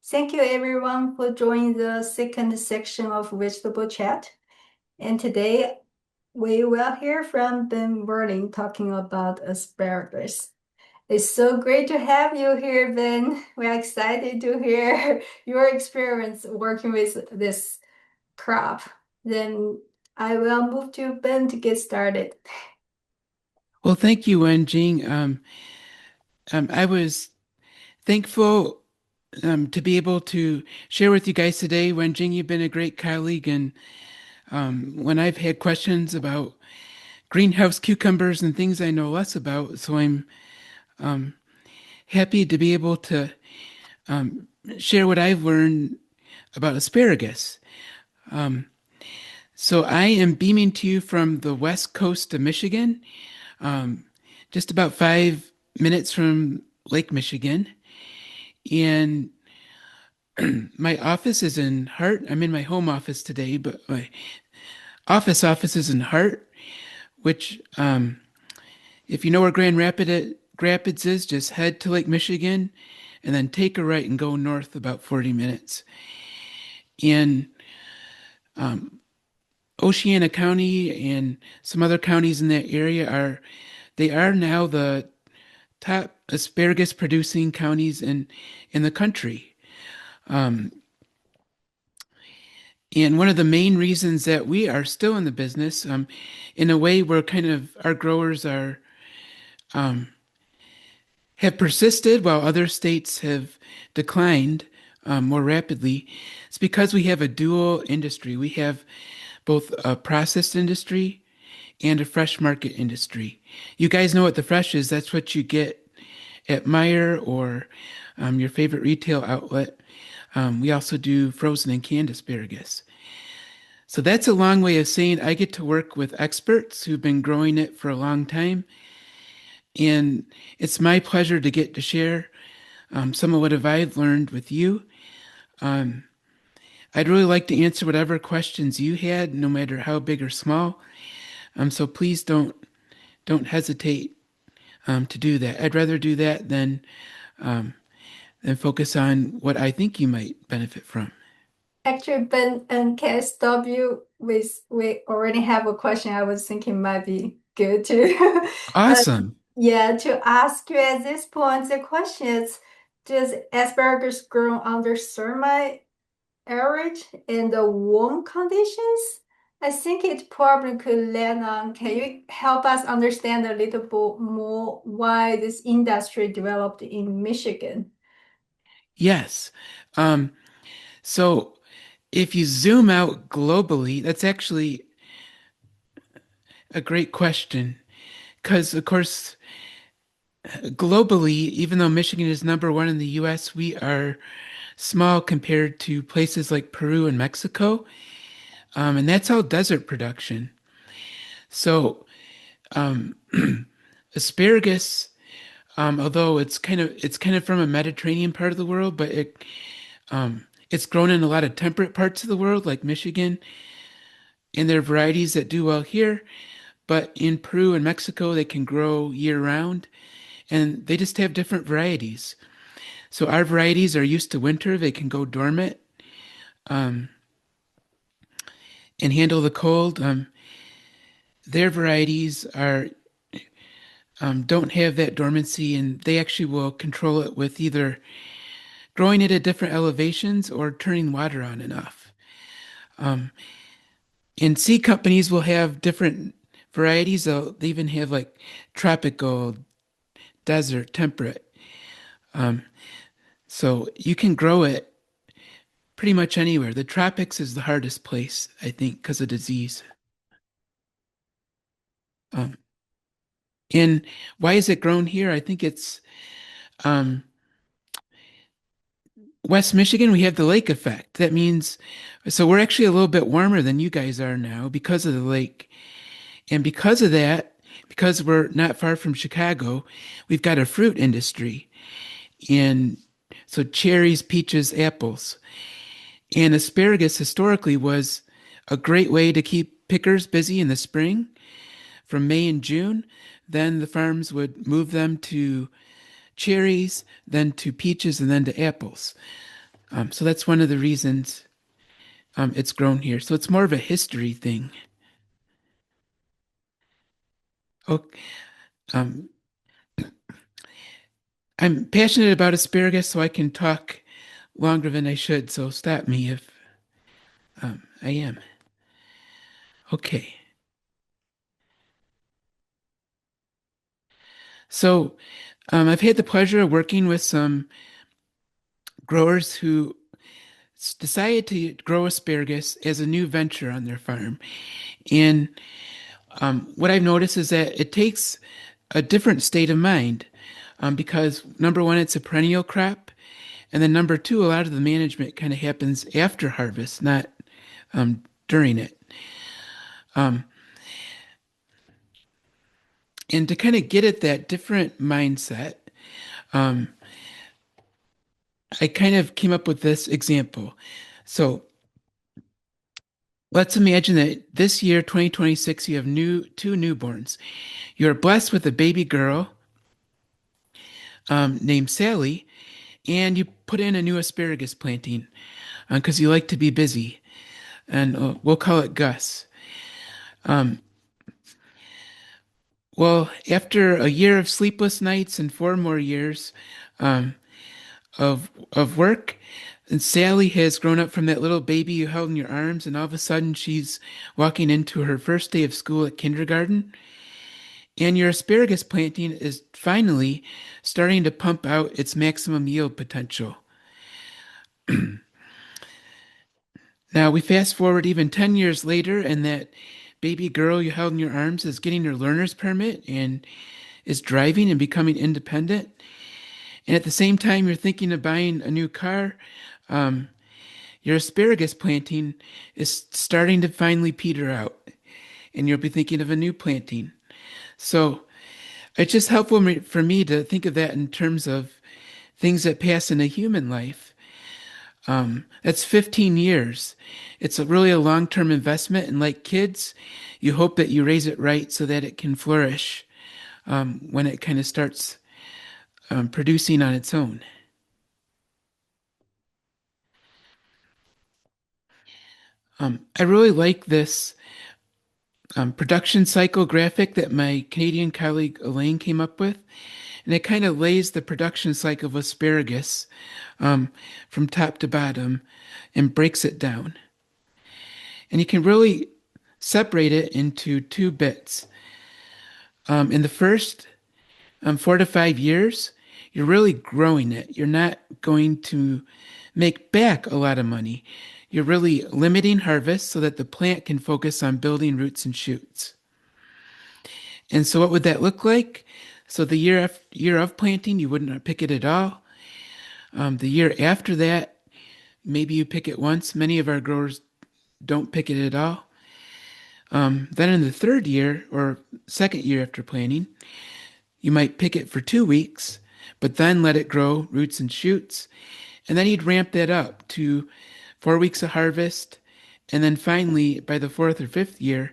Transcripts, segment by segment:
Thank you everyone for joining the second section of Vegetable Chat. And today we will hear from Ben Werling talking about asparagus. It's so great to have you here, Ben. We're excited to hear your experience working with this crop. Then I will move to Ben to get started. Well, thank you, Wenjing. I was thankful to be able to share with you guys today. Wenjing, you've been a great colleague, and when I've had questions about greenhouse cucumbers and things I know less about, so I'm um, happy to be able to um, share what I've learned about asparagus. Um, so I am beaming to you from the west coast of Michigan, um, just about 5 minutes from Lake Michigan. And my office is in Hart. I'm in my home office today, but my office is in Hart, which, if you know where Rapids is, just head to Lake Michigan and then take a right and go north about 40 minutes. And um, Oceana County and some other counties in that area are now the top asparagus producing counties in the country. Um, And one of the main reasons that we are still in the business, in a way, we're kind of our growers are um, have persisted while other states have declined more rapidly. It's because we have a dual industry. We have both a processed industry and a fresh market industry. You guys know what the fresh is. That's what you get at Meijer or your favorite retail outlet. We also do frozen and canned asparagus. So that's a long way of saying I get to work with experts who've been growing it for a long time. And it's my pleasure to get to share some of what I've learned with you. Um, I'd really like to answer whatever questions you had, no matter how big or small. So please don't hesitate to do that. I'd rather do that um, than focus on what I think you might benefit from. Actually, Ben, and can I stop you with, we already have a question I was thinking might be good to, Awesome. yeah, to ask you at this point. The question is, does asparagus grow under semi-arid and the warm conditions? I think it probably could land on. Can you help us understand a little bit more why this industry developed in Michigan? Yes. Um, so if you zoom out globally, that's actually a great question. Because, of course, globally, even though Michigan is number one in the US, we are small compared to places like Peru and Mexico. And that's all desert production. So, um, asparagus, although it's kind of from a Mediterranean part of the world, but it's grown in a lot of temperate parts of the world, like Michigan, and there are varieties that do well here. But in Peru and Mexico, they can grow year round, and they just have different varieties. So our varieties are used to winter; they can go dormant um, and handle the cold. Their varieties are don't have that dormancy, and they actually will control it with either growing it at different elevations or turning water on enough. Um, and seed companies will have different varieties. They even have like tropical, desert, temperate. Um, so you can grow it pretty much anywhere. The tropics is the hardest place, I think, because of disease. Um, and why is it grown here? I think it's um, West Michigan, we have the lake effect. That means, so we're actually a little bit warmer than you guys are now because of the lake. And because of that, because we're not far from Chicago, we've got a fruit industry. And so cherries, peaches, apples. And asparagus historically was a great way to keep pickers busy in the spring from May and June. Then the farms would move them to cherries, then to peaches, and then to apples. So that's one of the reasons it's grown here. So it's more of a history thing. Oh, um, I'm passionate about asparagus, so I can talk longer than I should. So stop me if I am. Okay. So I've had the pleasure of working with some growers who decided to grow asparagus as a new venture on their farm. And what I've noticed is that it takes a different state of mind because number one, it's a perennial crop. And then number two, a lot of the management kind of happens after harvest, not during it. Um, and to kind of get at that different mindset, um, I kind of came up with this example. So let's imagine that this year, 2026, you have two newborns. You're blessed with a baby girl named Sally, and you put in a new asparagus planting because you like to be busy, and we'll call it Gus. Um, well, after a year of sleepless nights and 4 more years um, of work, and Sally has grown up from that little baby you held in your arms, and all of a sudden she's walking into her first day of school at kindergarten. And your asparagus planting is finally starting to pump out its maximum yield potential. Now we fast forward even 10 years later, and that baby girl you held in your arms is getting her learner's permit and is driving and becoming independent. And at the same time, you're thinking of buying a new car. Um, your asparagus planting is starting to finally peter out, and you'll be thinking of a new planting. So it's just helpful for me to think of that in terms of things that pass in a human life. That's 15 years. It's really a long-term investment, and like kids, you hope that you raise it right so that it can flourish when it kind of starts producing on its own. I really like this production cycle graphic that my Canadian colleague Elaine came up with, and it kind of lays the production cycle of asparagus um, from top to bottom and breaks it down. And you can really separate it into two bits. In the first 4 to 5 years, you're really growing it. You're not going to make back a lot of money. You're really limiting harvest so that the plant can focus on building roots and shoots. And so, what would that look like? So, the year of planting, you wouldn't pick it at all. The year after that, maybe you pick it once. Many of our growers don't pick it at all. Then, in the third year or second year after planting, you might pick it for 2 weeks, but then let it grow roots and shoots. And then you'd ramp that up to 4 weeks of harvest. And then finally, by the fourth or fifth year,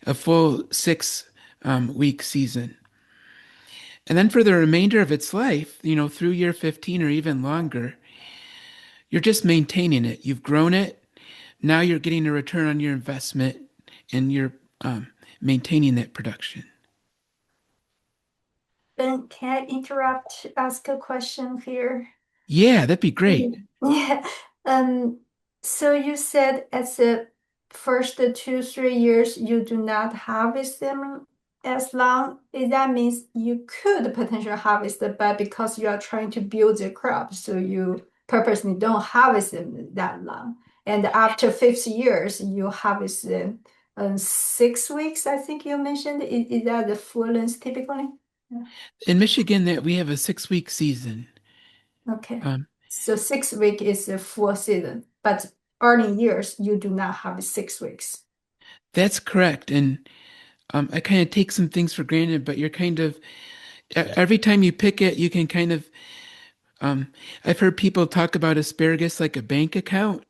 a full 6 week season. And then for the remainder of its life, through year 15 or even longer, you're just maintaining it. You've grown it. Now you're getting a return on your investment and you're maintaining that production. Ben, can I interrupt, ask a question here? Yeah, that'd be great. Mhm. Yeah. Um, so you said as the first 2, 3 years you do not harvest them as long. That means you could potentially harvest it, but because you are trying to build the crop, so you purposely don't harvest them that long. And after 50 years, you harvest them 6 weeks, I think you mentioned. Is that the full length typically? Yeah. In Michigan, that we have a 6 week season. Okay. Um, So 6 week is the full season, but early years you do not have 6 weeks. that's correct. And I kind of take some things for granted, but you're kind of every time you pick it, you can kind of. Um, I've heard people talk about asparagus like a bank account.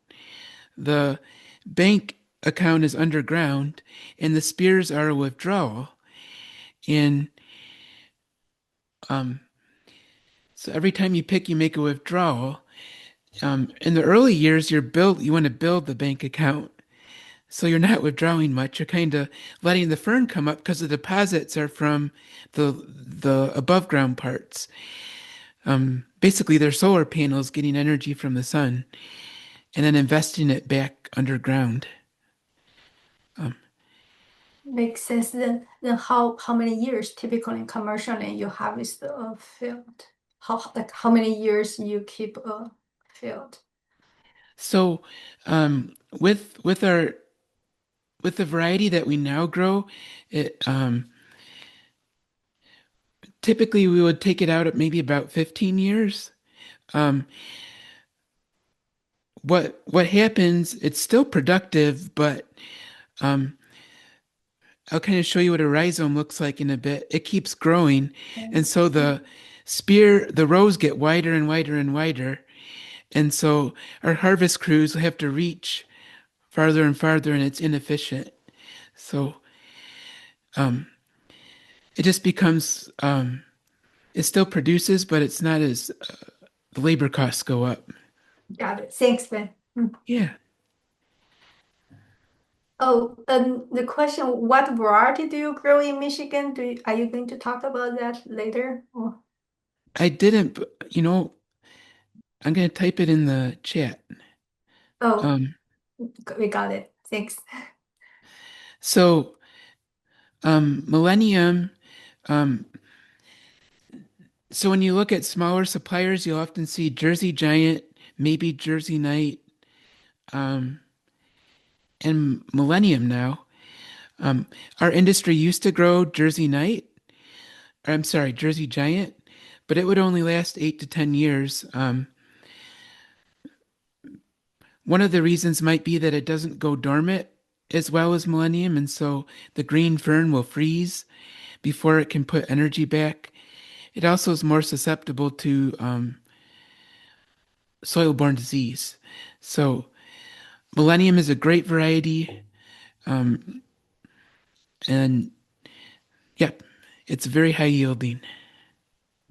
The bank account is underground, and the spears are a withdrawal. And um, so every time you pick, you make a withdrawal. In the early years, you want to build the bank account. So you're not withdrawing much. You're kind of letting the fern come up because the deposits are from the above ground parts. Basically, they're solar panels getting energy from the sun and then investing it back underground. Um, Makes sense. Then how many years typically commercially you harvest a field? How many years you keep a field? so with the variety that we now grow, it typically we would take it out at maybe about 15 years. Um, what happens? It's still productive, but um, I'll kind of show you what a rhizome looks like in a bit. It keeps growing, and so the rows get wider and wider and wider, and so our harvest crews have to reach farther and farther, and it's inefficient. So um, it just becomes it still produces, but it's not as the labor costs go up. Got it. Thanks, Ben. Mm. Yeah, Oh, the question, what variety do you grow in Michigan? Are you going to talk about that later? I didn't. I'm gonna type it in the chat. Oh, Um, we got it. Thanks. so Millennium. Um, So when you look at smaller suppliers, you'll often see Jersey Giant, maybe Jersey Knight, um, and Millennium now. Um, our industry used to grow Jersey Knight, or I'm sorry, Jersey Giant, but it would only last 8 to 10 years. One of the reasons might be that it doesn't go dormant as well as Millennium, and so the green fern will freeze before it can put energy back. It also is more susceptible to soil-borne disease. So Millennium is a great variety, um, and yep, it's very high yielding.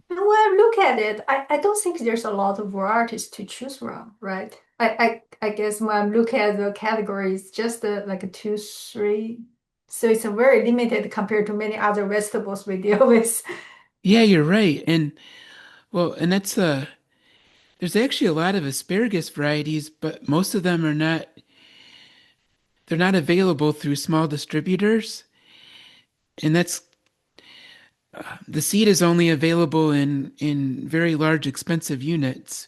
When I look at it, I don't think there's a lot of varieties to choose from, right? I guess when I'm looking at the categories, just like a two, three. So it's a very limited compared to many other vegetables we deal with. Yeah, you're right. And well, and that's there's actually a lot of asparagus varieties, but most of them are not they're not available through small distributors. And that's the seed is only available in very large expensive units,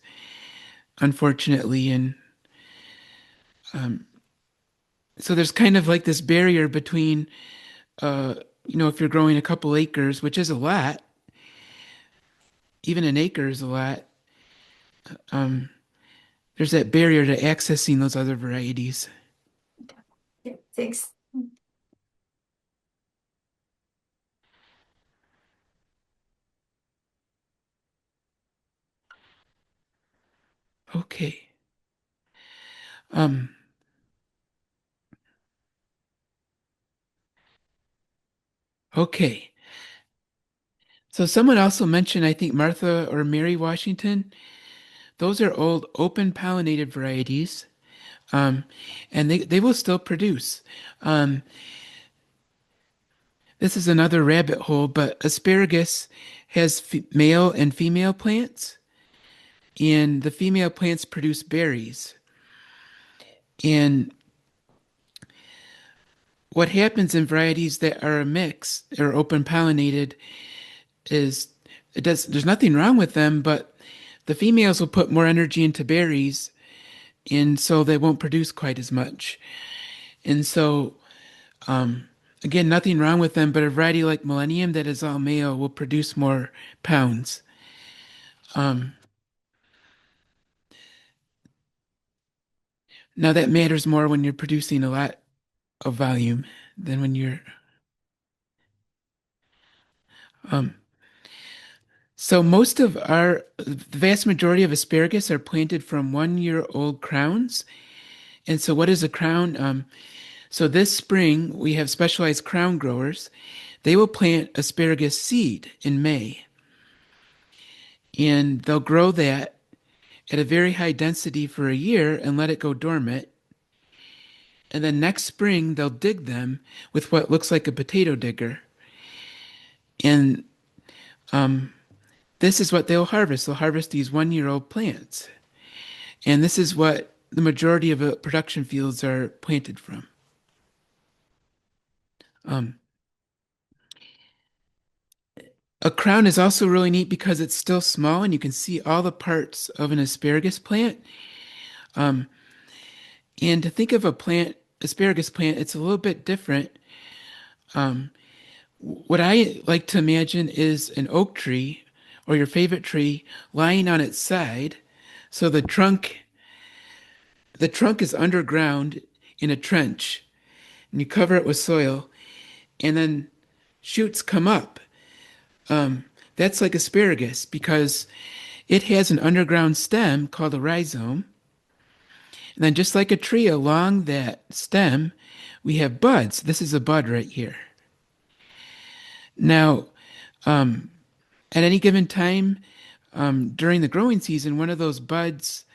unfortunately. And um, so there's kind of like this barrier between uh, if you're growing a couple acres, which is a lot, even an acre is a lot, um, there's that barrier to accessing those other varieties. Yeah, thanks. Okay. Um, okay. So someone also mentioned, I think Martha or Mary Washington. Those are old open pollinated varieties. Um, and they will still produce. Um, this is another rabbit hole, but asparagus has male and female plants, and the female plants produce berries. And what happens in varieties that are a mix or open pollinated is there's nothing wrong with them, but the females will put more energy into berries, and so they won't produce quite as much. And so um, again, nothing wrong with them, but a variety like Millennium that is all male will produce more pounds. Um, Now that matters more when you're producing a lot of volume than when you're um, so the vast majority of asparagus are planted from 1 year old crowns. And so what is a crown? So this spring we have specialized crown growers. They will plant asparagus seed in May, and they'll grow that. at a very high density for a year and let it go dormant. And then next spring, they'll dig them with what looks like a potato digger. And um, this is what they'll harvest. They'll harvest these 1 year old plants. And this is what the majority of production fields are planted from. Um, a crown is also really neat because it's still small and you can see all the parts of an asparagus plant. Um, and to think of a plant, asparagus plant, it's a little bit different. Um, what I like to imagine is an oak tree or your favorite tree lying on its side. So the trunk is underground in a trench and you cover it with soil and then shoots come up. Um, that's like asparagus because it has an underground stem called a rhizome. And then just like a tree along that stem, we have buds. This is a bud right here. Now, um, at any given time during the growing season, one of those buds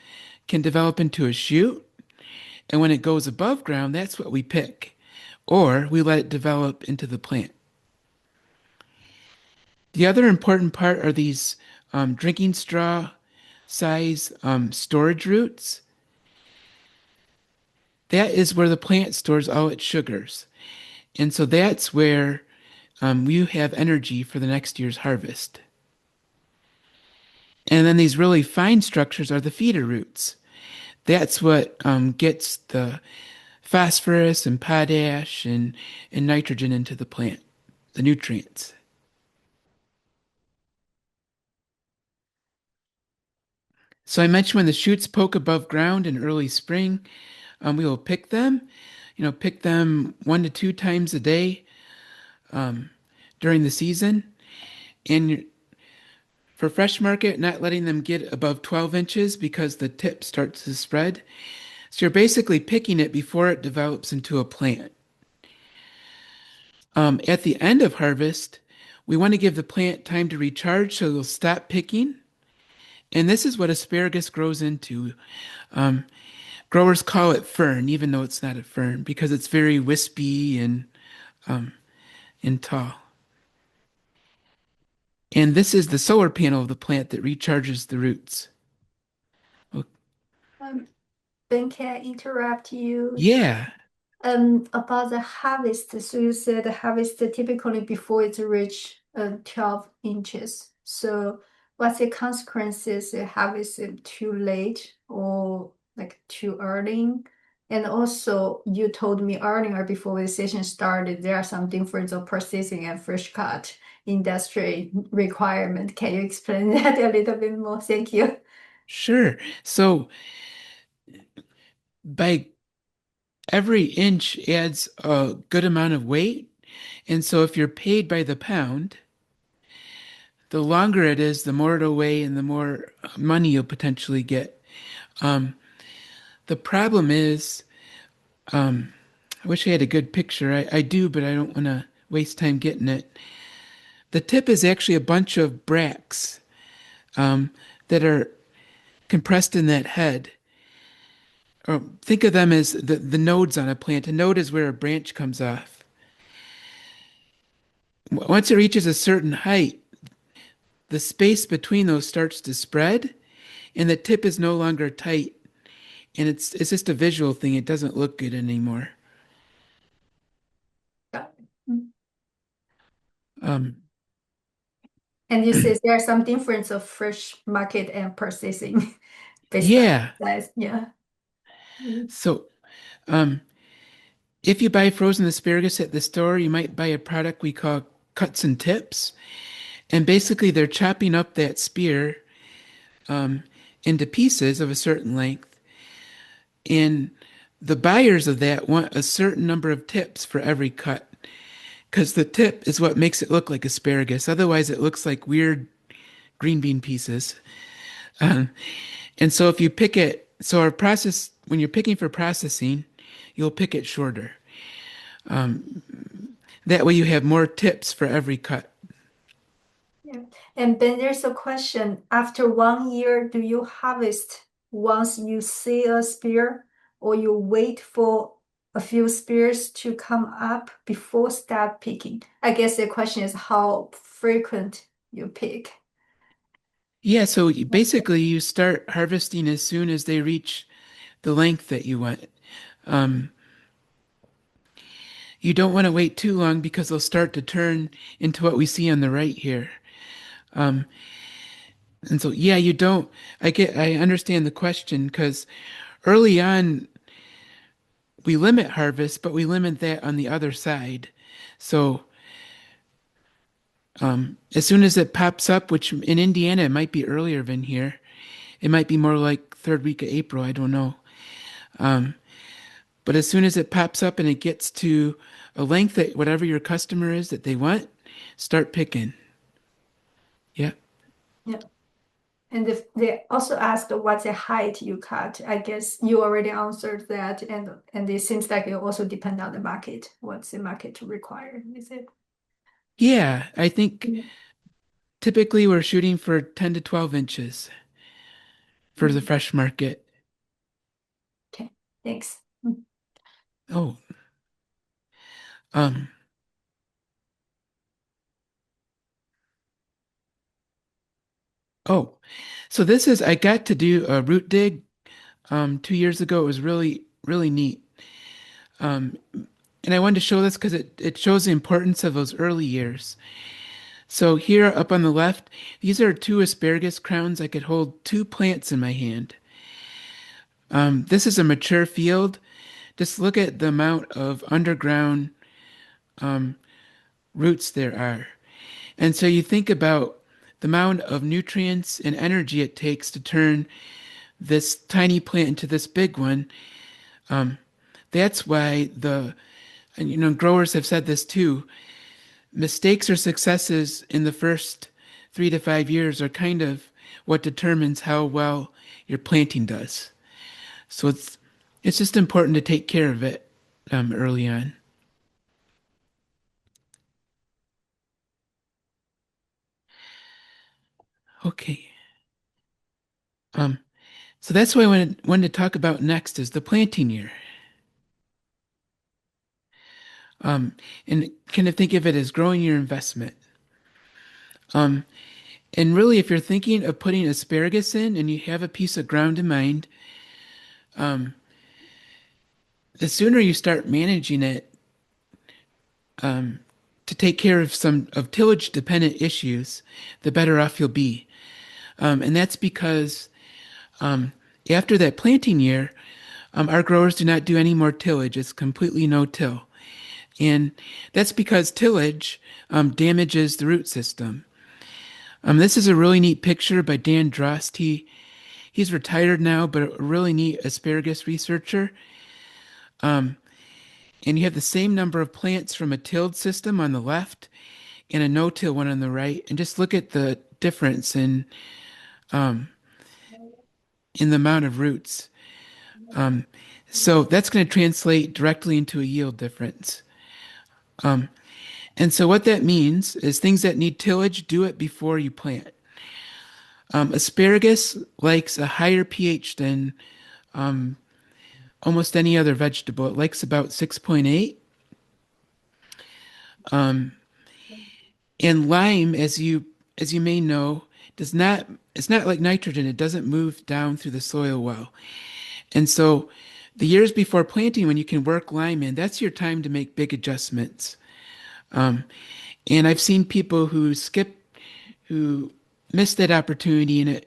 can develop into a shoot. And when it goes above ground, that's what we pick. Or we let it develop into the plant. The other important part are these drinking straw size storage roots. That is where the plant stores all its sugars. And so that's where you have energy for the next year's harvest. And then these really fine structures are the feeder roots. That's what gets the phosphorus and potash and nitrogen into the plant, the nutrients. So I mentioned when the shoots poke above ground in early spring, we will pick them. Pick them 1 to 2 times a day um, during the season. And for fresh market, not letting them get above 12 inches because the tip starts to spread. So you're basically picking it before it develops into a plant. At the end of harvest, we want to give the plant time to recharge so they'll stop picking. And this is what asparagus grows into. Um, Growers call it fern, even though it's not a fern, because it's very wispy um, and tall. And this is the solar panel of the plant that recharges the roots. Oh, Um, Ben, can I interrupt you? yeah, About the harvest. So you said the harvest typically before it reach 12 inches. So what's the consequences? The harvest too late or like too early? And also, you told me earlier before the session started, there are some difference of processing and fresh cut industry requirement. Can you explain that a little bit more? Thank you. sure. So by every inch adds a good amount of weight. And so if you're paid by the pound, the longer it is, the more it'll weigh and the more money you'll potentially get. Um, the problem is, I wish I had a good picture. I do, but I don't want to waste time getting it. The tip is actually a bunch of bracts um, that are compressed in that head. Or think of them as the nodes on a plant. A node is where a branch comes off. Once it reaches a certain height, the space between those starts to spread, and the tip is no longer tight. And it's just a visual thing. It doesn't look good anymore. Got it. Um, And you say there are some difference of fresh market and processing based on yeah. size. Yeah. Mm. So um, if you buy frozen asparagus at the store, you might buy a product we call cuts and tips. And basically, they're chopping up that spear um, into pieces of a certain length. And the buyers of that want a certain number of tips for every cut because the tip is what makes it look like asparagus. Otherwise, it looks like weird green bean pieces. Um, and so, if you pick it, so our process, when you're picking for processing, you'll pick it shorter. That way, you have more tips for every cut. Yeah. And then there's a question, after 1 year, do you harvest once you see a spear, or you wait for a few spears to come up before start picking? I guess the question is how frequent you pick. Yeah, so basically you start harvesting as soon as they reach the length that you want. Um, you don't want to wait too long because they'll start to turn into what we see on the right here. Um, and so, yeah, you don't. I understand the question because early on we limit harvest, but we limit that on the other side. So, as soon as it pops up, which in Indiana it might be earlier than here, it might be more like third week of April. I don't know. Um, but as soon as it pops up and it gets to a length that whatever your customer is that they want, start picking. Yeah. Yeah. And if they also asked what's the height you cut. I guess you already answered that, and it seems like it also depends on the market. What's the market require? Is it? Yeah, I think Mm. typically we're shooting for 10 to 12 inches for the fresh market. Okay, thanks. Mm. Oh, um, oh, so this is, I got to do a root dig 2 years ago. It was really, really neat. Um, and I wanted to show this because it shows the importance of those early years. So here up on the left, these are two asparagus crowns. I could hold two plants in my hand. This is a mature field. Just look at the amount of underground roots there are. And so you think about the amount of nutrients and energy it takes to turn this tiny plant into this big one. That's why and growers have said this too, mistakes or successes in the first 3 to 5 years are kind of what determines how well your planting does. So it's just important to take care of it early on. Okay. Um, so that's what I wanted to talk about next is the planting year. Um, and kind of think of it as growing your investment. Um, and really, if you're thinking of putting asparagus in and you have a piece of ground in mind, um, the sooner you start managing it to take care of some of tillage dependent issues, the better off you'll be. And that's because after that planting year, our growers do not do any more tillage. It's completely no till. And that's because tillage damages the root system. This is a really neat picture by Dan Drost. He's retired now, but a really neat asparagus researcher. And you have the same number of plants from a tilled system on the left and a no-till one on the right. And just look at the difference in the amount of roots. So that's going to translate directly into a yield difference. And so what that means is things that need tillage, do it before you plant. Asparagus likes a higher pH than almost any other vegetable. It likes about 6.8. And lime, as you may know, does not it's not like nitrogen. It doesn't move down through the soil well. And so the years before planting, when you can work lime in, that's your time to make big adjustments. And I've seen people who missed that opportunity, and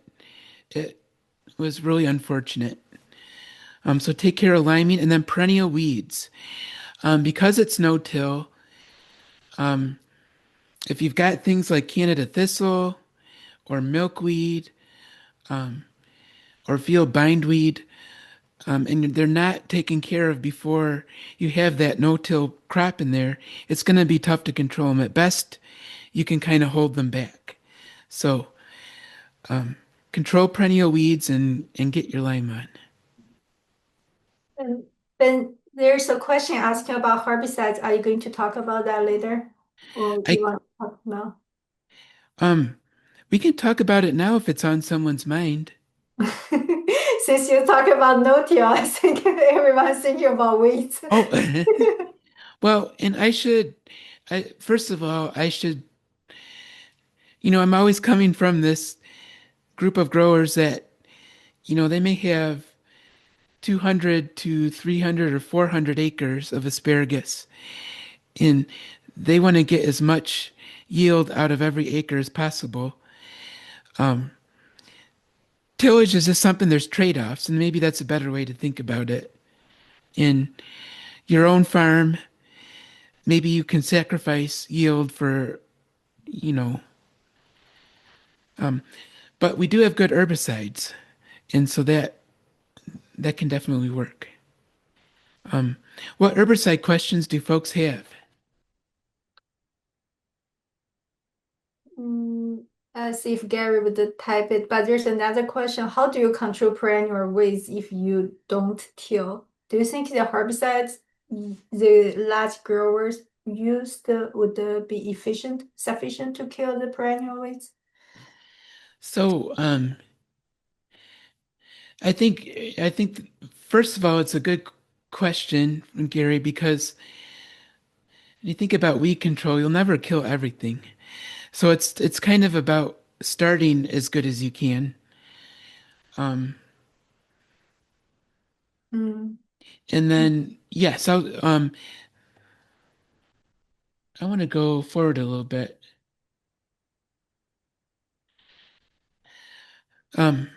it was really unfortunate. So take care of liming, and then perennial weeds. Because it's no-till, if you've got things like Canada thistle or milkweed or field bindweed, and they're not taken care of before you have that no-till crop in there, it's going to be tough to control them. At best, you can kind of hold them back. So control perennial weeds and get your lime on. And then there's a question asking about herbicides. Are you going to talk about that later? Or do you I want to talk now? um We can talk about it now if it's on someone's mind. Since you talk about no-till, I think everyone's thinking about weeds. Oh, well, and first of all, I'm always coming from this group of growers that, they may have 200 to 300 or 400 acres of asparagus, and they want to get as much yield out of every acre as possible. Um, Tillage is just something, there's trade-offs, and maybe that's a better way to think about it. In your own farm, maybe you can sacrifice yield for, you know, um, but we do have good herbicides, and so that can definitely work. Um, what herbicide questions do folks have? Mm, see if Gary would type it. But there's another question. How do you control perennial weeds if you don't till? Do you think the herbicides the large growers used would be sufficient to kill the perennial weeds? So, I think first of all, it's a good question, Gary, because when you think about weed control, you'll never kill everything. So it's kind of about starting as good as you can. Um, Mm. and then yes, I want to go forward a little bit. Um,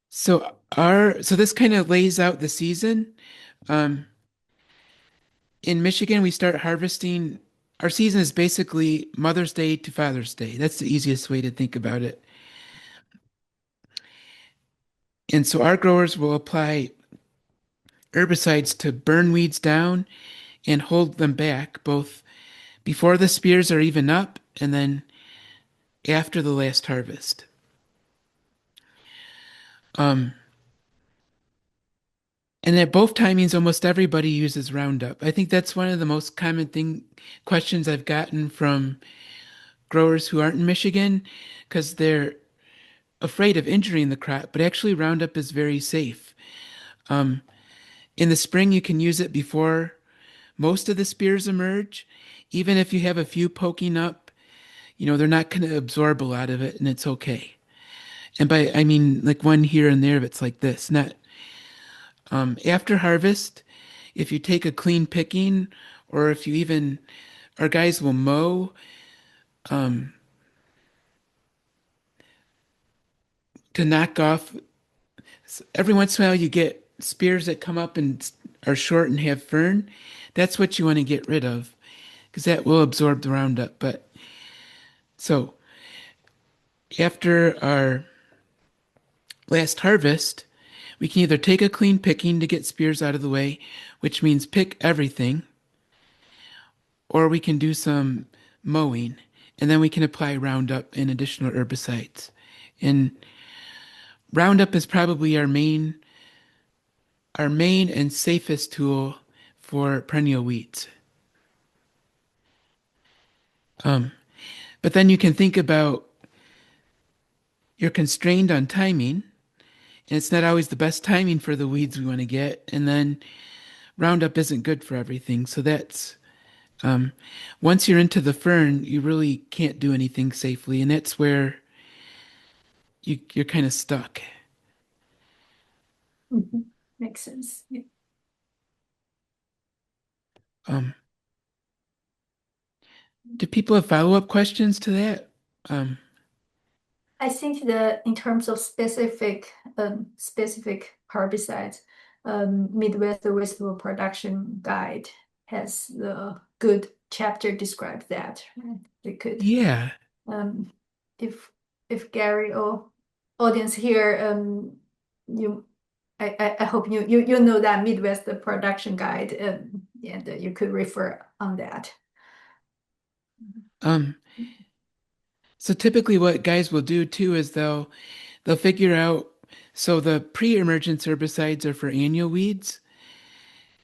so this kind of lays out the season. Um, in Michigan, we start harvesting. Our season is basically Mother's Day to Father's Day. That's the easiest way to think about it. And so our growers will apply herbicides to burn weeds down and hold them back, both before the spears are even up and then after the last harvest. Um, and at both timings, almost everybody uses Roundup. I think that's one of the most common questions I've gotten from growers who aren't in Michigan because they're afraid of injuring the crop, but actually Roundup is very safe. Um, in the spring, you can use it before most of the spears emerge. Even if you have a few poking up, they're not going to absorb a lot of it and it's okay. And I mean like one here and there, if it's like this, not after harvest, if you take a clean picking, or if you even, our guys will mow, um, to knock off. Every once in a while, you get spears that come up and are short and have fern. That's what you want to get rid of because that will absorb the Roundup. But so after our last harvest, we can either take a clean picking to get spears out of the way, which means pick everything, or we can do some mowing and then we can apply Roundup and additional herbicides. And Roundup is probably our main and safest tool for perennial weeds. Um, but then you can think about you're constrained on timing, and it's not always the best timing for the weeds we want to get. And then Roundup isn't good for everything. So that's um, once you're into the fern, you really can't do anything safely, and that's where you're kind of stuck. Mhm. Makes sense. Yeah. Um, do people have follow-up questions to that? Um, I think that in terms of specific herbicides, Midwest Vegetable Production Guide has the good chapter describes that. Right? They could, yeah. um, if Gary or audience here, you, I hope you know that Midwest Production Guide, and you could refer on that. Um, so typically what guys will do too is they'll figure out, so the pre-emergence herbicides are for annual weeds,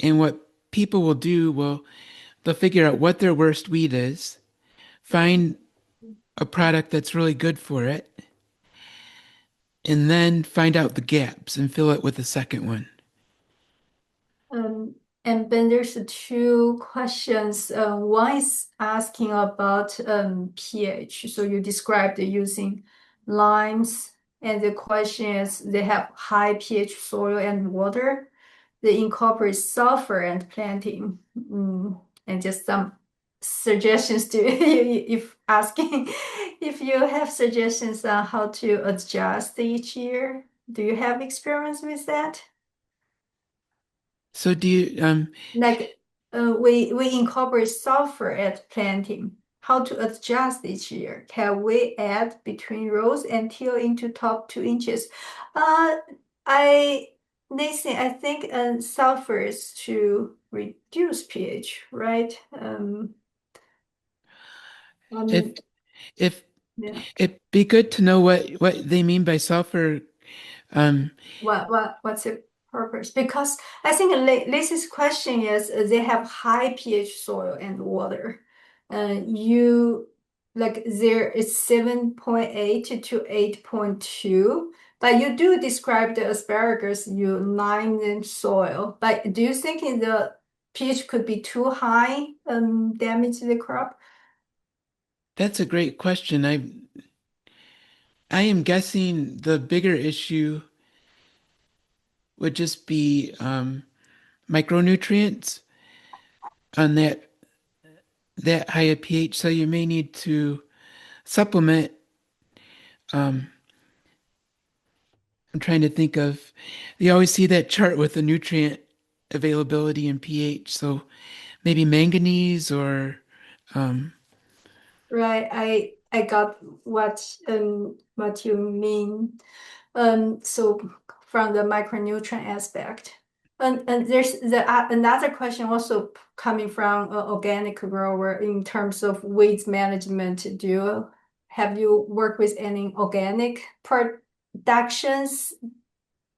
and what people will do, they'll figure out what their worst weed is, find a product that's really good for it, and then find out the gaps and fill it with a second one. Um, and then there's two questions. One is asking about pH. So you described using limes, and the question is they have high pH soil and water. They incorporate sulfur and planting. And just some suggestions to if asking if you have suggestions on how to adjust each year. Do you have experience with that? So do you Like we incorporate sulfur at planting. How to adjust each year? Can we add between rows and till into top 2 inches? Uh, I Nathan, I think sulfur is to reduce pH, right? if Um, if yeah. it'd be good to know what they mean by sulfur. Um, What's the purpose? Because I think Lisa's question is they have high pH soil and water. You like there is 7.8 to 8.2, but you do describe the asparagus you lime in soil. But do you think in the pH could be too high, damage the crop? that's a great question. I am guessing the bigger issue would just be micronutrients on that high a pH. So you may need to supplement. Um, I'm trying to think of. You always see that chart with the nutrient availability and pH. So maybe manganese or um, Right, I got what you mean. So from the micronutrient aspect. And there's another question also coming from an organic grower in terms of weeds management. Have you worked with any organic productions?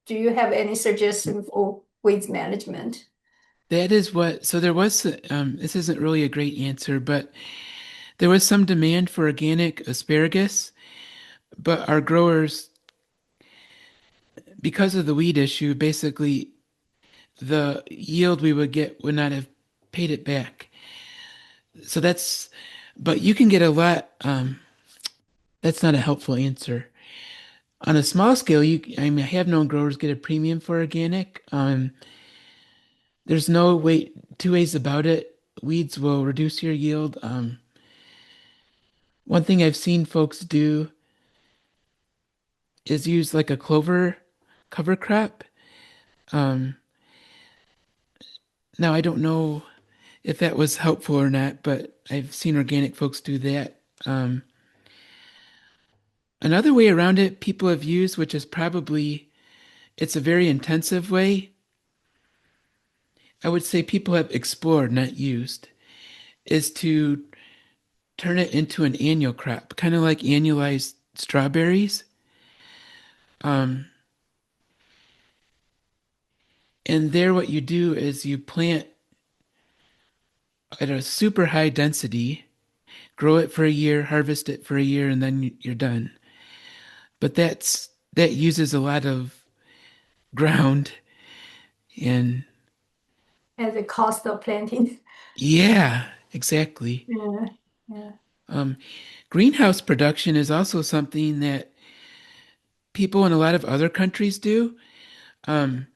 Do you have any suggestion for weeds management? that is what. So there was. This isn't really a great answer, but there was some demand for organic asparagus, but our growers, because of the weed issue, basically the yield we would get would not have paid it back. So but you can get a lot. That's not a helpful answer. On a small scale, I mean, I have known growers get a premium for organic. There's no way, two ways about it. Weeds will reduce your yield. One thing I've seen folks do is use like a clover cover crop. Um, Now I don't know if that was helpful or not, but I've seen organic folks do that. Another way around it people have used, which is probably it's a very intensive way. I would say people have explored, not used, is to turn it into an annual crop, kind of like annualized strawberries. Um, and there, what you do is you plant at a super high density, grow it for a year, harvest it for a year, and then you're done. But that uses a lot of ground and At the cost of planting? yeah, exactly. Yeah, yeah. Um, Greenhouse production is also something that people in a lot of other countries do. Um,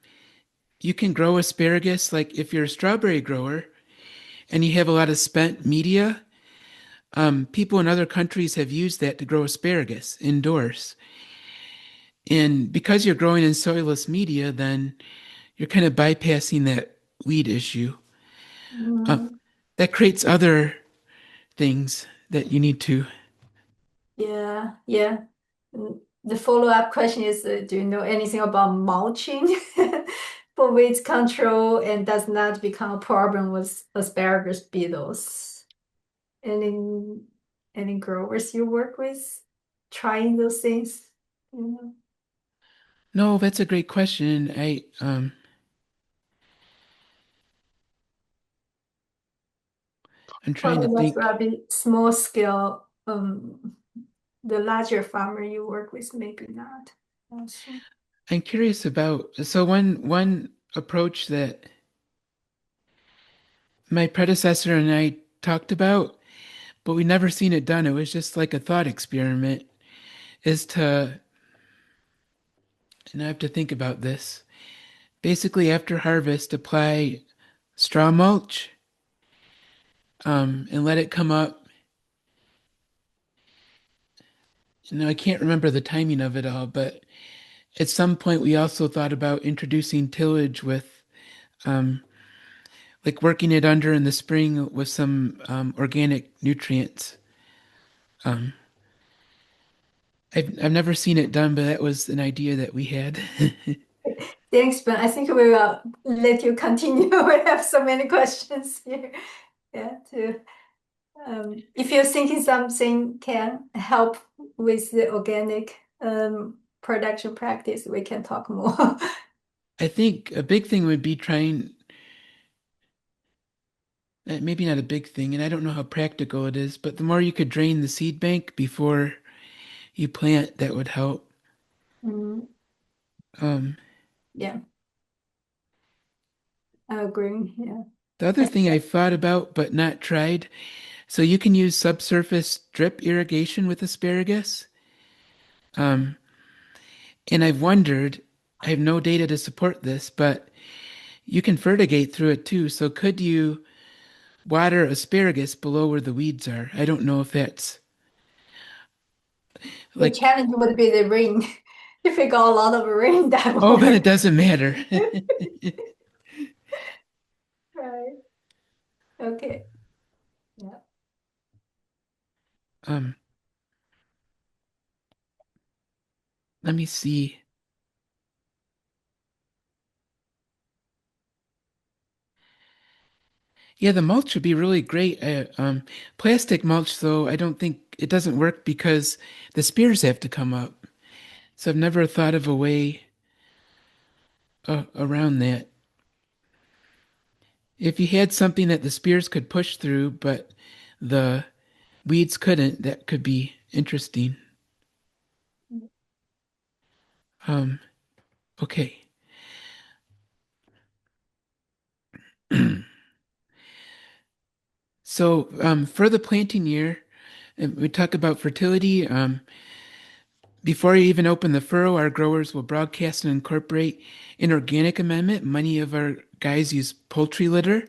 you can grow asparagus, like if you're a strawberry grower and you have a lot of spent media, people in other countries have used that to grow asparagus indoors. And because you're growing in soilless media, then you're kind of bypassing that weed issue. Uh, Mm. that creates other things that you need to. Yeah, yeah. The follow-up question is, do you know anything about mulching for weed control and does not become a problem with asparagus beetles? Any any growers you work with trying those things? You know, No, that's a great question. I'm trying to probably that's think. rather small scale. the larger farmer you work with, maybe not. Also. I'm curious about, so one approach that my predecessor and I talked about, but we never seen it done. It was just like a thought experiment, is to, and I have to think about this. Basically, after harvest, apply straw mulch, and let it come up. I can't remember the timing of it all, but at some point we also thought about introducing tillage with, um, like working it under in the spring with some organic nutrients. Um, I've never seen it done, but that was an idea that we had. Thanks, Ben. I think we will let you continue. We have so many questions here. Yeah, to if you're thinking something can help with the organic production practice, we can talk more. I think a big thing would be trying, maybe not a big thing, and I don't know how practical it is, but the more you could drain the seed bank before you plant, that would help. Mm, Um, yeah, I agree. Yeah. the other thing I've thought about but not tried, so you can use subsurface drip irrigation with asparagus. Um, and I've wondered, I have no data to support this, but you can fertigate through it too. So could you water asparagus below where the weeds are? I don't know if that's The like, challenge would be the rain. If we got a lot of rain, that oh, won't then it work. doesn't matter. Right. Okay. Yeah. Um, let me see. Yeah, the mulch would be really great. Plastic mulch, though, I don't think it doesn't work because the spears have to come up. So I've never thought of a way around that. If you had something that the spears could push through, but the weeds couldn't, that could be interesting. Um, okay. So for the planting year, we talk about fertility. Before you even open the furrow, our growers will broadcast and incorporate an organic amendment. Many of our guys use poultry litter,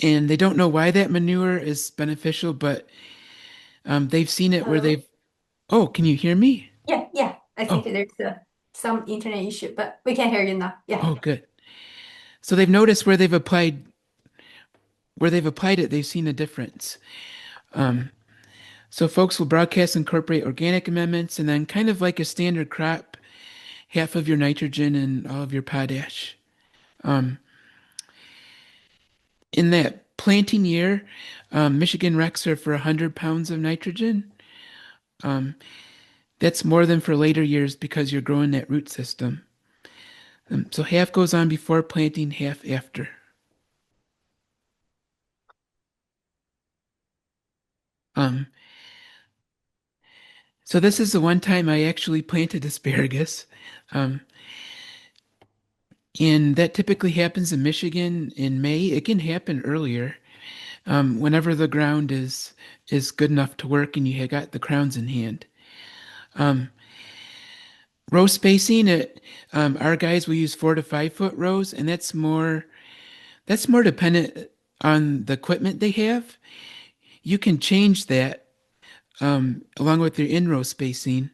and they don't know why that manure is beneficial, but they've seen it where Hello. they've. Oh, can you hear me? Yeah, yeah. I think Oh, there's some internet issue, but we can hear you now. Yeah. oh, good. So they've noticed where they've applied it, they've seen a difference. Um, so folks will broadcast incorporate organic amendments, and then kind of like a standard crop, half of your nitrogen and all of your potash. Um, in that planting year, Michigan recs are for 100 pounds of nitrogen. Um, that's more than for later years because you're growing that root system. So half goes on before planting, half after. Um, so this is the one time I actually planted asparagus. Um, and that typically happens in Michigan in May. It can happen earlier, whenever the ground is good enough to work and you have got the crowns in hand. Um, Row spacing, our guys will use 4 to 5 foot rows, and that's more dependent on the equipment they have. You can change that along with your in row spacing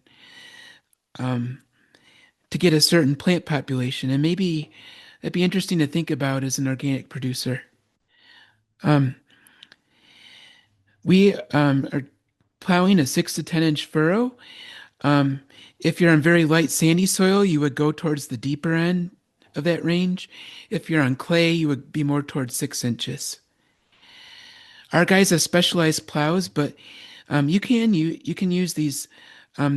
um, to get a certain plant population, and maybe that'd be interesting to think about as an organic producer. Um, we are plowing a 6 to 10 inch furrow. Um, if you're on very light sandy soil, you would go towards the deeper end of that range. If you're on clay, you would be more towards 6 inches. Our guys have specialized plows, but you can use these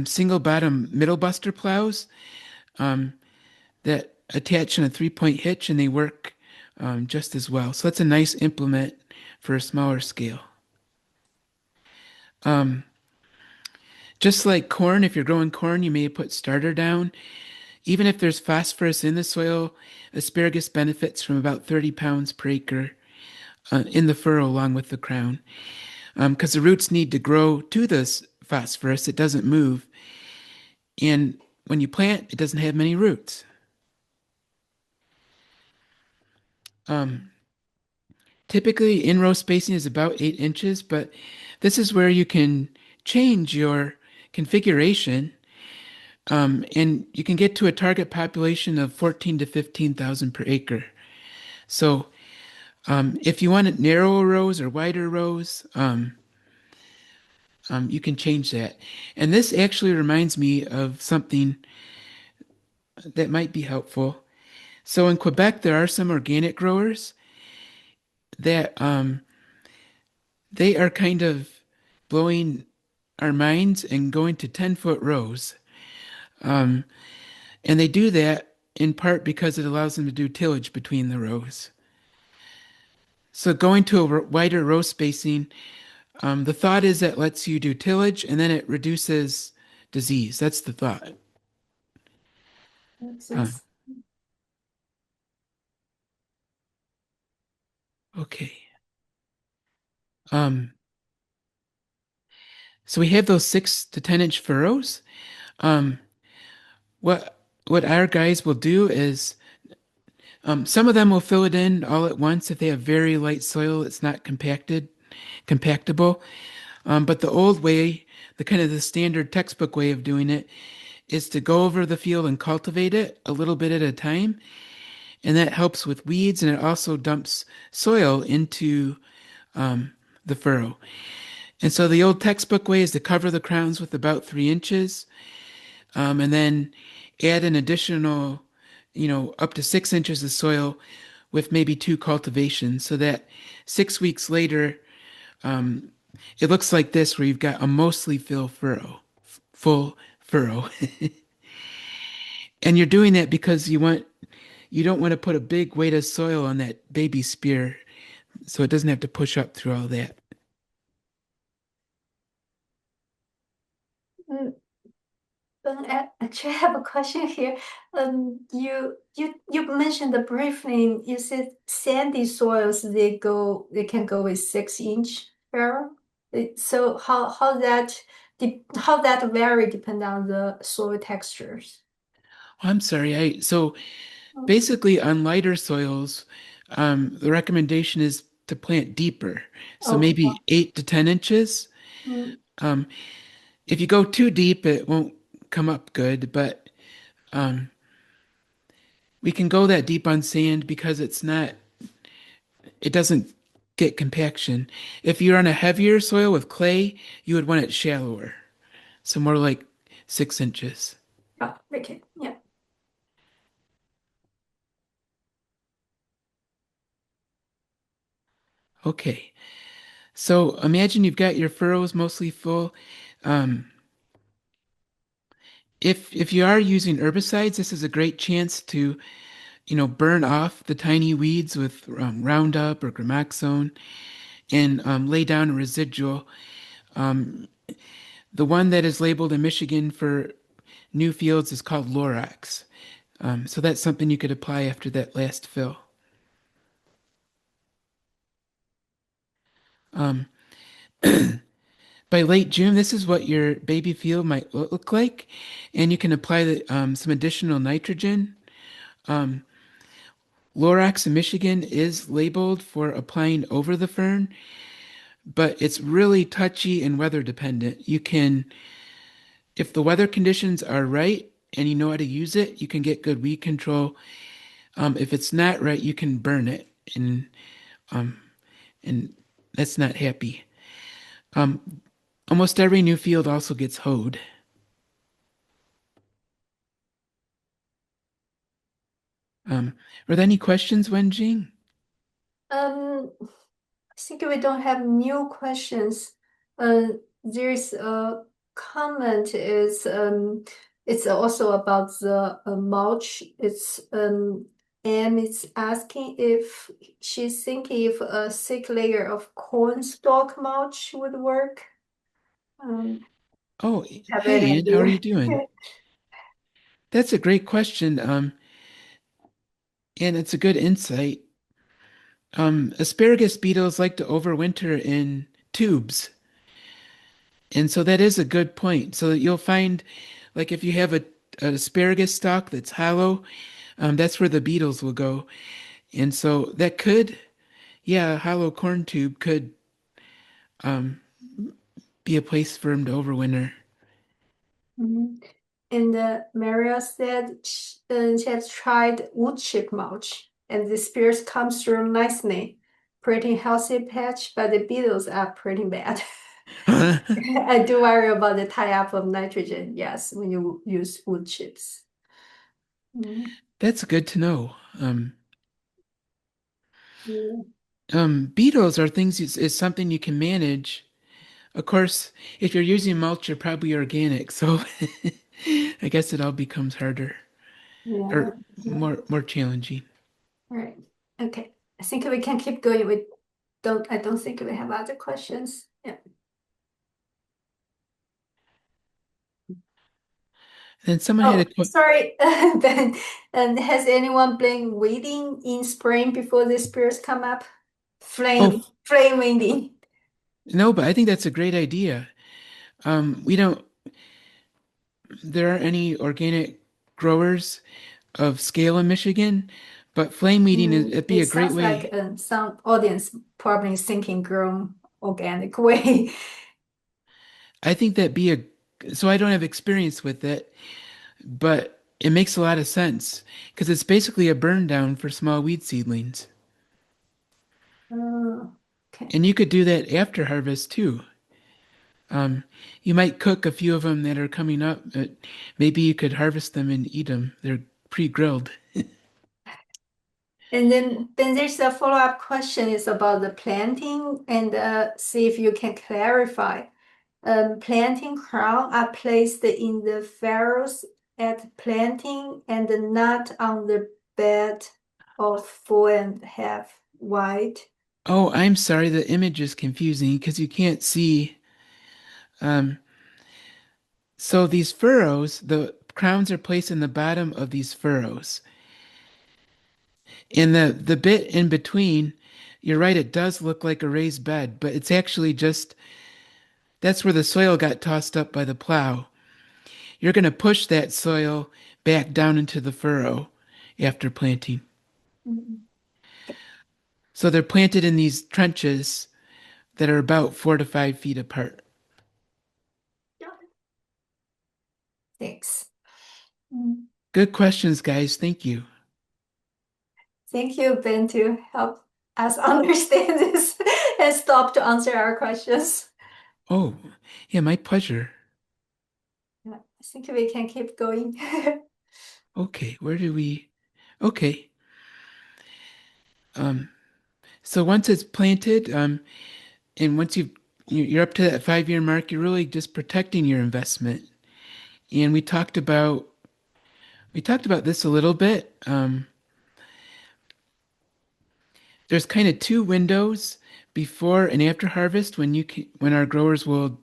single bottom middle buster plows that attach in a 3-point hitch, and they work just as well. So that's a nice implement for a smaller scale. Um, Just like corn, if you're growing corn, you may put starter down. Even if there's phosphorus in the soil, asparagus benefits from about 30 pounds per acre in the furrow along with the crown. Because the roots need to grow to this phosphorus, it doesn't move. And when you plant, it doesn't have many roots. Um, Typically, in-row spacing is about 8 inches, but this is where you can change your configuration, and you can get to a target population of 14 to 15,000 per acre. So if you want it narrower rows or wider rows, you can change that. And this actually reminds me of something that might be helpful. So in Quebec, there are some organic growers that they are kind of blowing our minds and going to 10-foot rows. Um, and they do that in part because it allows them to do tillage between the rows. So going to a wider row spacing, the thought is that lets you do tillage and then it reduces disease. That's the thought. Makes Uh, sense. okay. Um, so we have those 6 to 10 inch furrows. Um, what our guys will do is some of them will fill it in all at once if they have very light soil that's not compactable. But the old way, the kind of the standard textbook way of doing it, is to go over the field and cultivate it a little bit at a time. And that helps with weeds and it also dumps soil into the furrow. And so the old textbook way is to cover the crowns with about 3 inches, and then add an additional, up to 6 inches of soil with maybe two cultivations so that 6 weeks later, it looks like this where you've got a mostly full furrow. And you're doing that because you don't want to put a big weight of soil on that baby spear so it doesn't have to push up through all that. Mm, actually, I have a question here. You mentioned the briefly. You said sandy soils they can go with 6 inch barrel. So how that vary depend on the soil textures. Oh, I'm sorry. So Mm. basically on lighter soils, the recommendation is to plant deeper. So Okay. maybe 8 to 10 inches. Mm. Um, if you go too deep, it won't come up good, but um, we can go that deep on sand because it doesn't get compaction. If you're on a heavier soil with clay, you would want it shallower. So more like 6 inches. Oh, okay. Yeah. Okay. So imagine you've got your furrows mostly full. Um, if you are using herbicides, this is a great chance to, burn off the tiny weeds with Roundup or Gramoxone and lay down a residual. Um, the one that is labeled in Michigan for new fields is called Lorax. So that's something you could apply after that last fill. Um, by late June, this is what your baby field might look like, and you can apply some additional nitrogen. Um, Lorax in Michigan is labeled for applying over the fern, but it's really touchy and weather dependent. You can, if the weather conditions are right and you know how to use it, you can get good weed control. If it's not right, you can burn it, and um, and that's not happy. Um, Almost every new field also gets hoed. Um, are there any questions, Wenjing? I think we don't have new questions. There's a comment is it's also about the mulch. It's asking if she's thinking if a thick layer of corn stalk mulch would work. Um, Oh, Have hey, any Ian, how are you idea? doing? That's a great question. And it's a good insight. Asparagus beetles like to overwinter in tubes. And so that is a good point. So that you'll find, like, if you have an asparagus stalk that's hollow, that's where the beetles will go. And so that could, yeah, a hollow corn tube could um, be a place for them to overwinter. Mhm. And Maria said she has tried wood chip mulch, and the spears comes through nicely. Pretty healthy patch, but the beetles are pretty bad. I do worry about the tie-up of nitrogen, yes, when you use wood chips. Mm, That's good to know. yeah, Beetles are things is something you can manage. Of course, if you're using mulch, you're probably organic, so I guess it all becomes harder yeah, or yeah. more challenging. All right. Okay. I think we can keep going with I don't think we have other questions. Yeah. Then someone had a Oh, sorry. Then, and has anyone been waiting in spring before the spears come up? oh Flame waiting. no, but I think that's a great idea. We don't there aren't any organic growers of scale in Michigan, but flame weeding is it'd be It a great sounds like way. some audience probably is thinking grown organic way. I think that'd be a so I don't have experience with it, but it makes a lot of sense because it's basically a burn down for small weed seedlings. Okay. And you could do that after harvest too. Um, you might cook a few of them that are coming up, but maybe you could harvest them and eat them. They're pre-grilled. And then there's a follow-up question is about the planting and see if you can clarify. Planting crown are placed in the furrows at planting and not on the bed of 4.5 wide. Oh, I'm sorry, the image is confusing because you can't see. Um, so these furrows, the crowns are placed in the bottom of these furrows. And the bit in between, you're right, it does look like a raised bed, but it's actually just that's where the soil got tossed up by the plow. You're going to push that soil back down into the furrow after planting. Mhm. So they're planted in these trenches that are about 4 to 5 feet apart. Yeah. Thanks. Mm. Good questions, guys. Thank you. Thank you, Ben, to help us understand this and stop to answer our questions. Oh, yeah, my pleasure. Yeah, I think we can keep going. Okay, where do we? Okay. Um, so once it's planted, and once you're up to that 5 year mark, you're really just protecting your investment. And we talked about this a little bit. There's kind of two windows before and after harvest when our growers will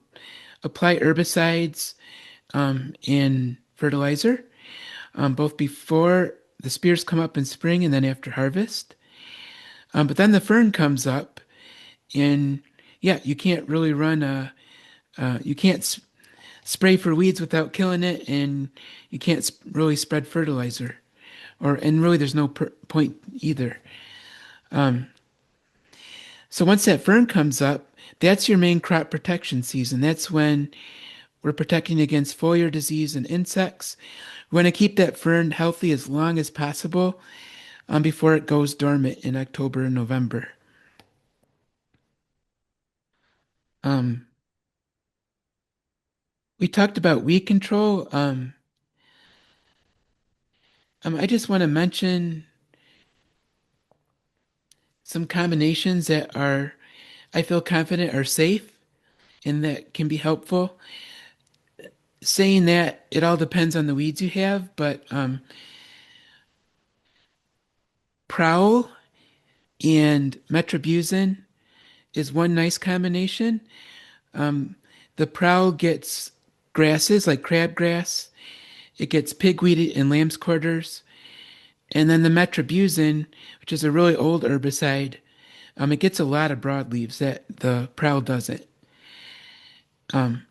apply herbicides and fertilizer, both before the spears come up in spring and then after harvest. But then the fern comes up, and yeah, you can't really you can't spray for weeds without killing it, and you can't really spread fertilizer, and really there's no point either. So once that fern comes up, that's your main crop protection season. That's when we're protecting against foliar disease and insects. We want to keep that fern healthy as long as possible before it goes dormant in October and November. Um, we talked about weed control. I just want to mention some combinations that I feel confident are safe and that can be helpful. Saying that it all depends on the weeds you have, but Prowl and Metribuzin is one nice combination. Um, the Prowl gets grasses like crabgrass. It gets pigweed in lamb's quarters. And then the metribuzin, which is a really old herbicide, it gets a lot of broadleaves that the prowl doesn't. Um,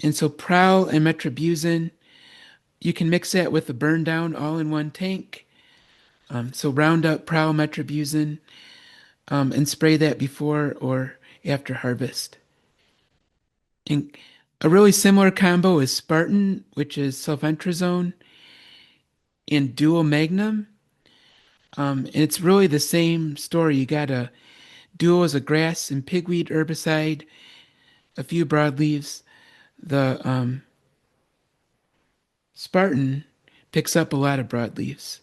and so prowl and metribuzin, you can mix that with the burn down all in one tank. So round up prowl metribuzin and spray that before or after harvest. And a really similar combo is Spartan, which is sulfentrazone, and dual magnum. And it's really the same story. You got a dual is a grass and pigweed herbicide, a few broadleaves. The Spartan picks up a lot of broadleaves.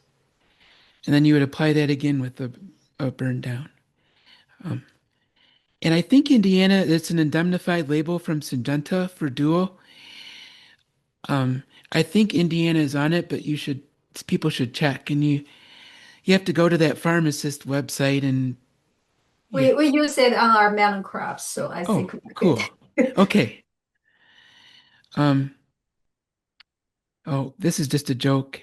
And then you would apply that again with a burn down. Um, and I think Indiana, it's an indemnified label from Syngenta for dual. I think Indiana is on it, but people should check. And you have to go to that pharmacist website and you, We use it on our melon crops, so I think oh, we're cool. good. Okay. Um, oh, this is just a joke.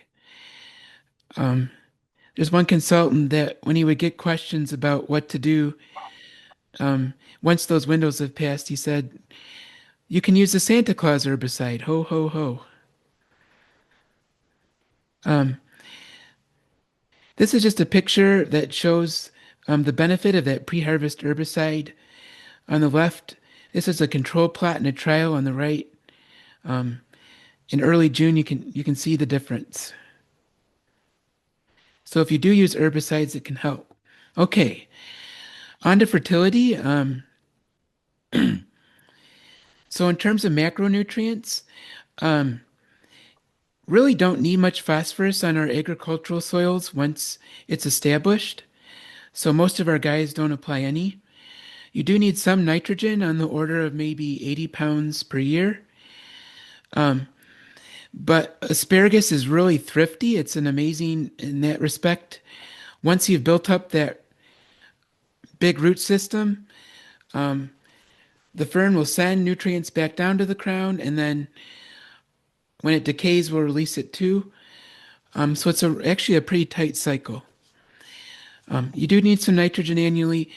Um, there's one consultant that when he would get questions about what to do, um, once those windows have passed, he said, you can use the Santa Claus herbicide. Ho, ho, ho. Um, this is just a picture that shows the benefit of that pre-harvest herbicide. On the left, this is a control plot and a trial on the right. Um, in early June, you can see the difference. So if you do use herbicides, it can help. Okay, on to fertility. So in terms of macronutrients, um, really don't need much phosphorus on our agricultural soils once it's established. So most of our guys don't apply any. You do need some nitrogen on the order of maybe 80 pounds per year. Um, but asparagus is really thrifty. It's an amazing in that respect. Once you've built up that big root system, um, the fern will send nutrients back down to the crown, and then when it decays, we'll release it too. So it's actually a pretty tight cycle. You do need some nitrogen annually.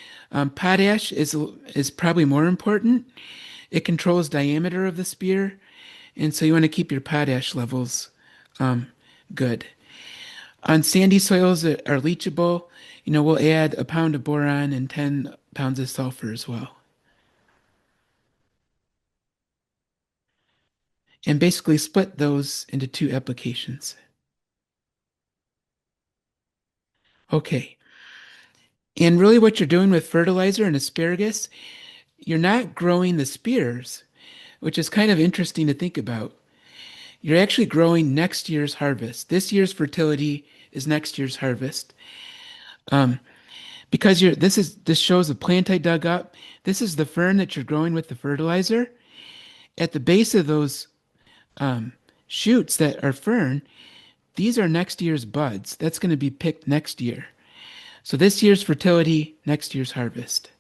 Potash is probably more important. It controls diameter of the spear, and so you want to keep your potash levels good. On sandy soils that are leachable, we'll add a pound of boron and 10 pounds of sulfur as well. And basically split those into two applications. Okay. And really what you're doing with fertilizer and asparagus, you're not growing the spears, which is kind of interesting to think about. You're actually growing next year's harvest. This year's fertility is next year's harvest. Um, because this shows a plant I dug up. This is the fern that you're growing with the fertilizer. At the base of those shoots that are fern, these are next year's buds. That's going to be picked next year. So this year's fertility, next year's harvest.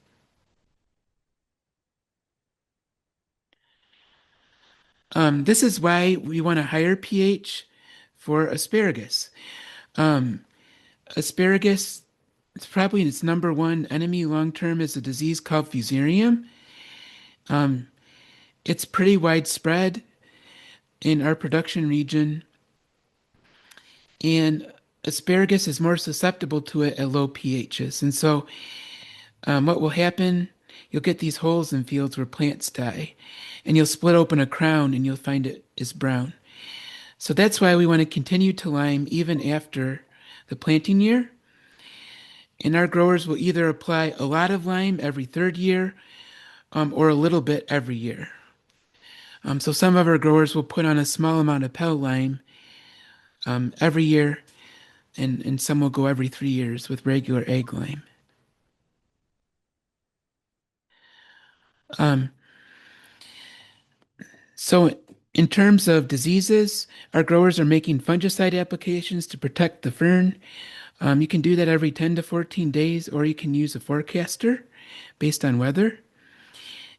This is why we want a higher pH for asparagus. Um, Asparagus, it's probably its number one enemy long term is a disease called fusarium. Um, it's pretty widespread in our production region, and asparagus is more susceptible to it at low pHs. And so, what will happen? You'll get these holes in fields where plants die, and you'll split open a crown and you'll find it is brown. So that's why we want to continue to lime even after the planting year. And our growers will either apply a lot of lime every third year or a little bit every year. So some of our growers will put on a small amount of pellet lime every year, and some will go every 3 years with regular egg lime. Um, so in terms of diseases, our growers are making fungicide applications to protect the fern. You can do that every 10 to 14 days, or you can use a forecaster based on weather.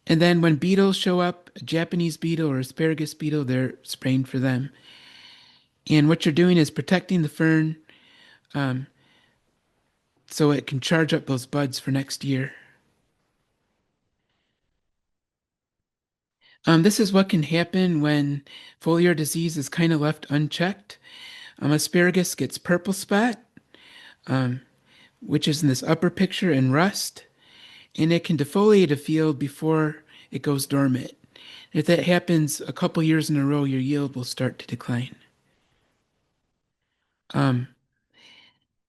And then when beetles show up, a Japanese beetle or asparagus beetle, they're spraying for them. And what you're doing is protecting the fern um, so it can charge up those buds for next year. This is what can happen when foliar disease is kind of left unchecked. Asparagus gets purple spot, um, which is in this upper picture in rust, and it can defoliate a field before it goes dormant. If that happens a couple years in a row, your yield will start to decline. Um,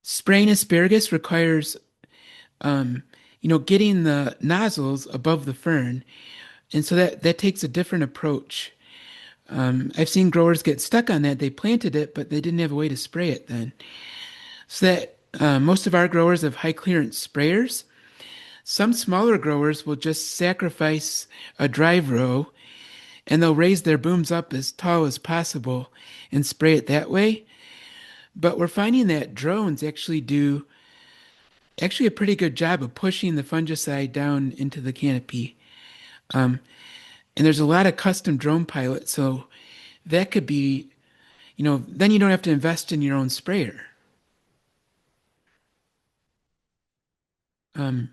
Spraying asparagus requires, um, getting the nozzles above the fern, and so that takes a different approach. I've seen growers get stuck on that. They planted it, but they didn't have a way to spray it then. So that most of our growers have high clearance sprayers. Some smaller growers will just sacrifice a drive row and they'll raise their booms up as tall as possible and spray it that way. But we're finding that drones actually do a pretty good job of pushing the fungicide down into the canopy. Um, and there's a lot of custom drone pilots, so that could be, then you don't have to invest in your own sprayer. Um,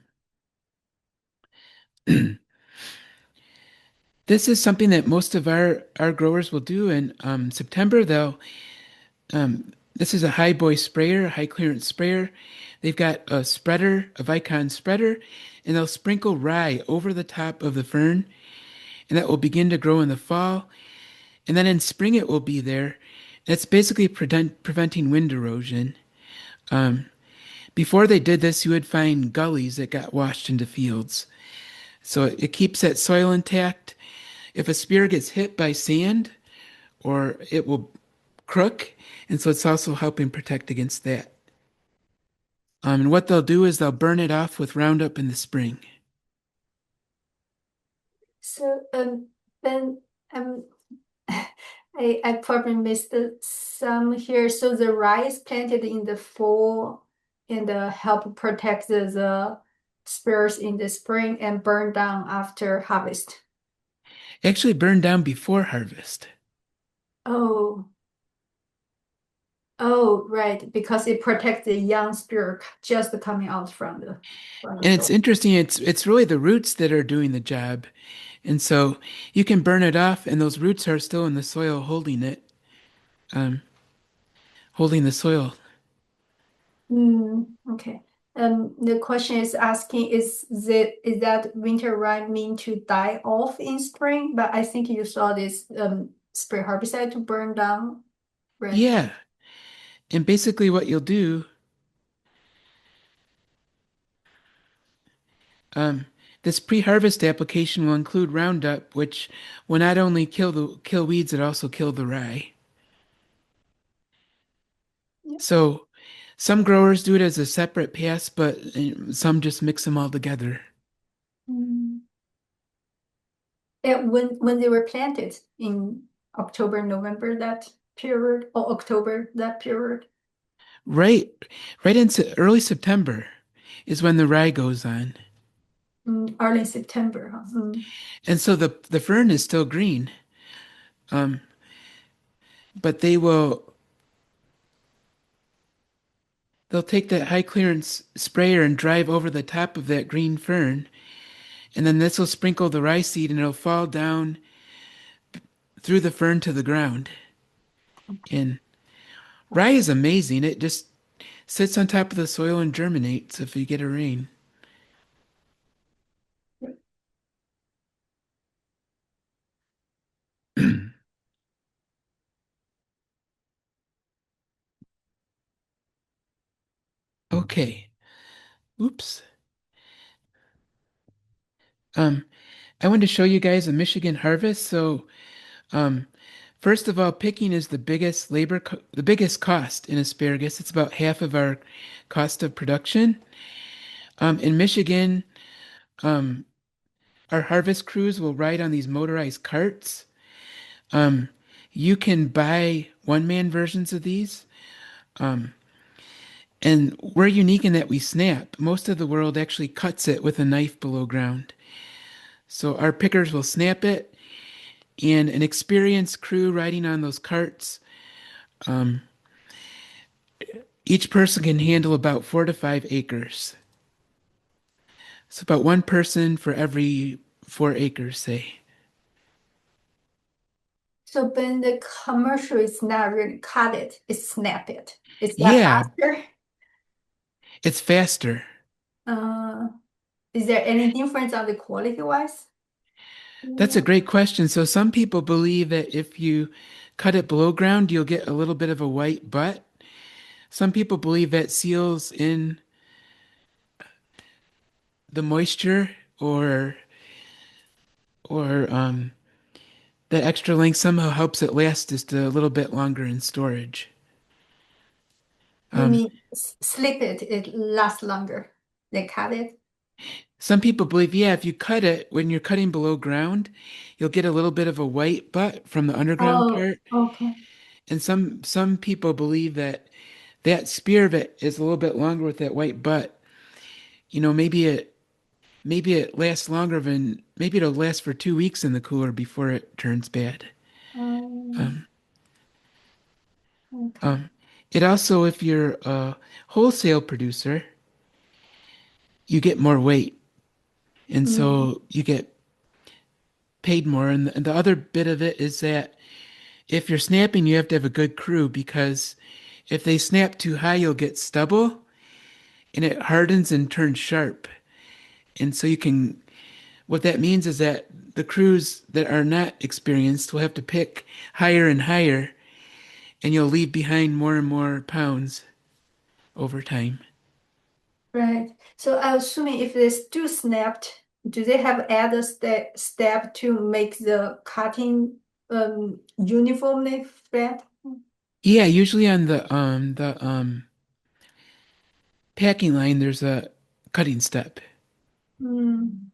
this is something that most of our growers will do in September. This is a high boy sprayer, a high clearance sprayer. They've got a spreader, a Vicon spreader, and they'll sprinkle rye over the top of the fern, and that will begin to grow in the fall. And then in spring, it will be there. That's basically preventing wind erosion. Um, Before they did this, you would find gullies that got washed into fields. So it keeps that soil intact. If a spear gets hit by sand, or it will crook, and so it's also helping protect against that. And what they'll do is they'll burn it off with Roundup in the spring. So, then um, I probably missed some here. So the rye is planted in the fall and help protect the spears in the spring and burn down after harvest. Actually burned down before harvest. Oh, oh, right, because it protects the young spear just coming out from the And it's soil. interesting, it's really the roots that are doing the job. And so you can burn it off and those roots are still in the soil um, holding the soil. Okay. The question is asking, is that winter rye mean to die off in spring? But I think you saw this spray herbicide to burn down, right? Yeah. And basically what you'll do, um, this pre-harvest application will include Roundup, which will not only kill weeds, it also kill the rye. Yeah. So some growers do it as a separate pass, but some just mix them all together. Mm. And when they were planted in October, November, that period, or October, that period. Right, right into early September is when the rye goes on. Early September, huh? And so the fern is still green. Um, but they'll take that high clearance sprayer and drive over the top of that green fern, and then this will sprinkle the rye seed and it'll fall down through the fern to the ground. And rye is amazing. It just sits on top of the soil and germinates if you get a rain. Okay. Oops. Um, I wanted to show you guys a Michigan harvest. So, um, first of all, picking is the biggest cost in asparagus. It's about half of our cost of production. In Michigan, um, our harvest crews will ride on these motorized carts. Um, you can buy one-man versions of these. Um, and we're unique in that we snap. Most of the world actually cuts it with a knife below ground. So our pickers will snap it, and an experienced crew riding on those carts, um, each person can handle about 4 to 5 acres. So about one person for every 4 acres, say. So when the commercial is not really cut it, it's snap it. Is that Yeah, faster? it's faster. Uh, is there any difference on the quality wise? That's a Yeah. great question. So some people believe that if you cut it below ground, you'll get a little bit of a white butt. Some people believe that seals in the moisture or that extra length somehow helps it last just a little bit longer in storage. You Um, mean slip it, it lasts longer than cut it? some people believe, yeah, if you cut it when you're cutting below ground, you'll get a little bit of a white butt from the underground Oh, part. okay. And some people believe that that spear bit is a little bit longer with that white butt. You know, maybe it lasts longer than maybe it'll last for 2 weeks in the cooler before it turns bad. Um, Um, okay. um, it also, if you're a wholesale producer, you get more weight, and Mm, so you get paid more. And the other bit of it is that if you're snapping, you have to have a good crew because if they snap too high, you'll get stubble, and it hardens and turns sharp. And so you can what that means is that the crews that are not experienced will have to pick higher and higher, and you'll leave behind more and more pounds over time. right. So I'm assuming if they still snapped, do they have added step to make the cutting uniformly flat? Yeah, usually on the packing line, there's a cutting step. Mm,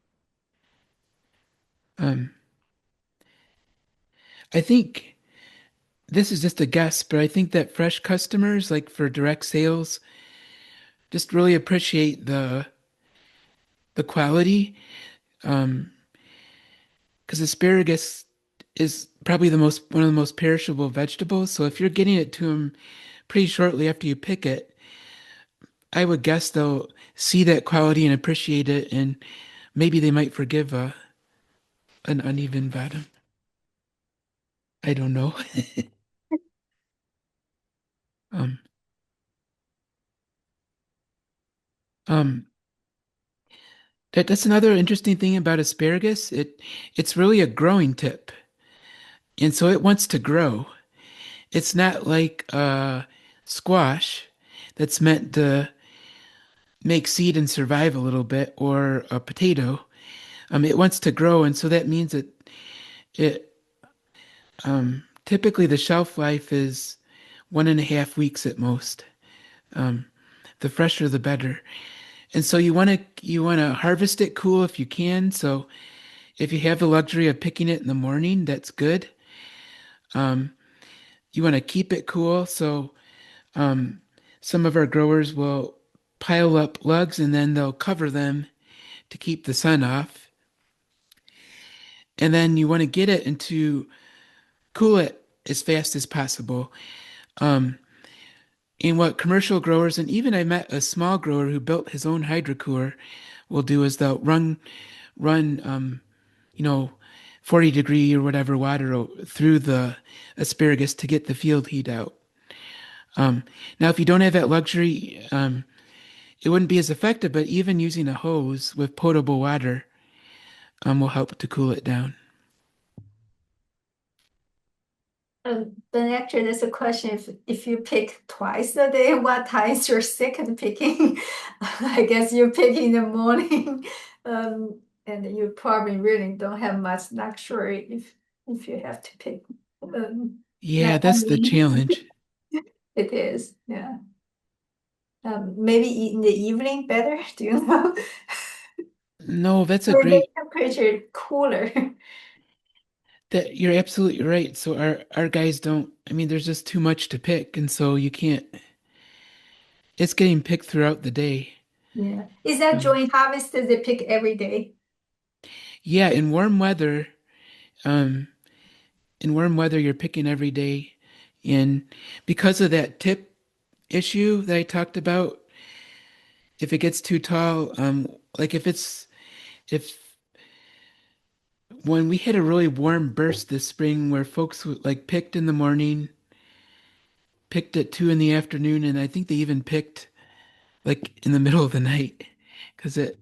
Um, I think this is just a guess, but I think that fresh customers, like for direct sales, just really appreciate the quality. Um, because asparagus is probably the most one of the most perishable vegetables. So if you're getting it to them pretty shortly after you pick it, I would guess they'll see that quality and appreciate it, and maybe they might forgive an uneven bottom. I don't know. um, um, that's another interesting thing about asparagus. It's really a growing tip, and so it wants to grow. It's not like squash that's meant to make seed and survive a little bit, or a potato. It wants to grow, and so that means that it typically the shelf life is 1.5 weeks at most. Um, the fresher, the better. And so you want to harvest it cool if you can. So if you have the luxury of picking it in the morning, that's good. Um, you want to keep it cool. So um, some of our growers will pile up lugs and then they'll cover them to keep the sun off. And then you want to get it into cool it as fast as possible. Um, and what commercial growers, and even I met a small grower who built his own hydrocooler, will do is they'll run 40-degree or whatever water through the asparagus to get the field heat out. Now, if you don't have that luxury, it wouldn't be as effective, but even using a hose with potable water will help to cool it down. but actually, there's a question if you pick twice a day, what time is your second picking? I guess you pick in the morning, and you probably really don't have much luxury if you have to pick. Yeah, Like, I that's the mean, challenge. it is, yeah. Maybe in the evening better, do you know? No, that's a When the great temperature cooler. that you're absolutely right. So our guys don't, I mean, there's just too much to pick, and so you can't, it's getting picked throughout the day. Yeah. Is that Um, joint harvest? Does they pick every day? Yeah, um, in warm weather, you're picking every day. And because of that tip issue that I talked about, if it gets too tall, like if when we had a really warm burst this spring where folks like picked in the morning, picked at 2 in the afternoon, and I think they even picked like in the middle of the night because it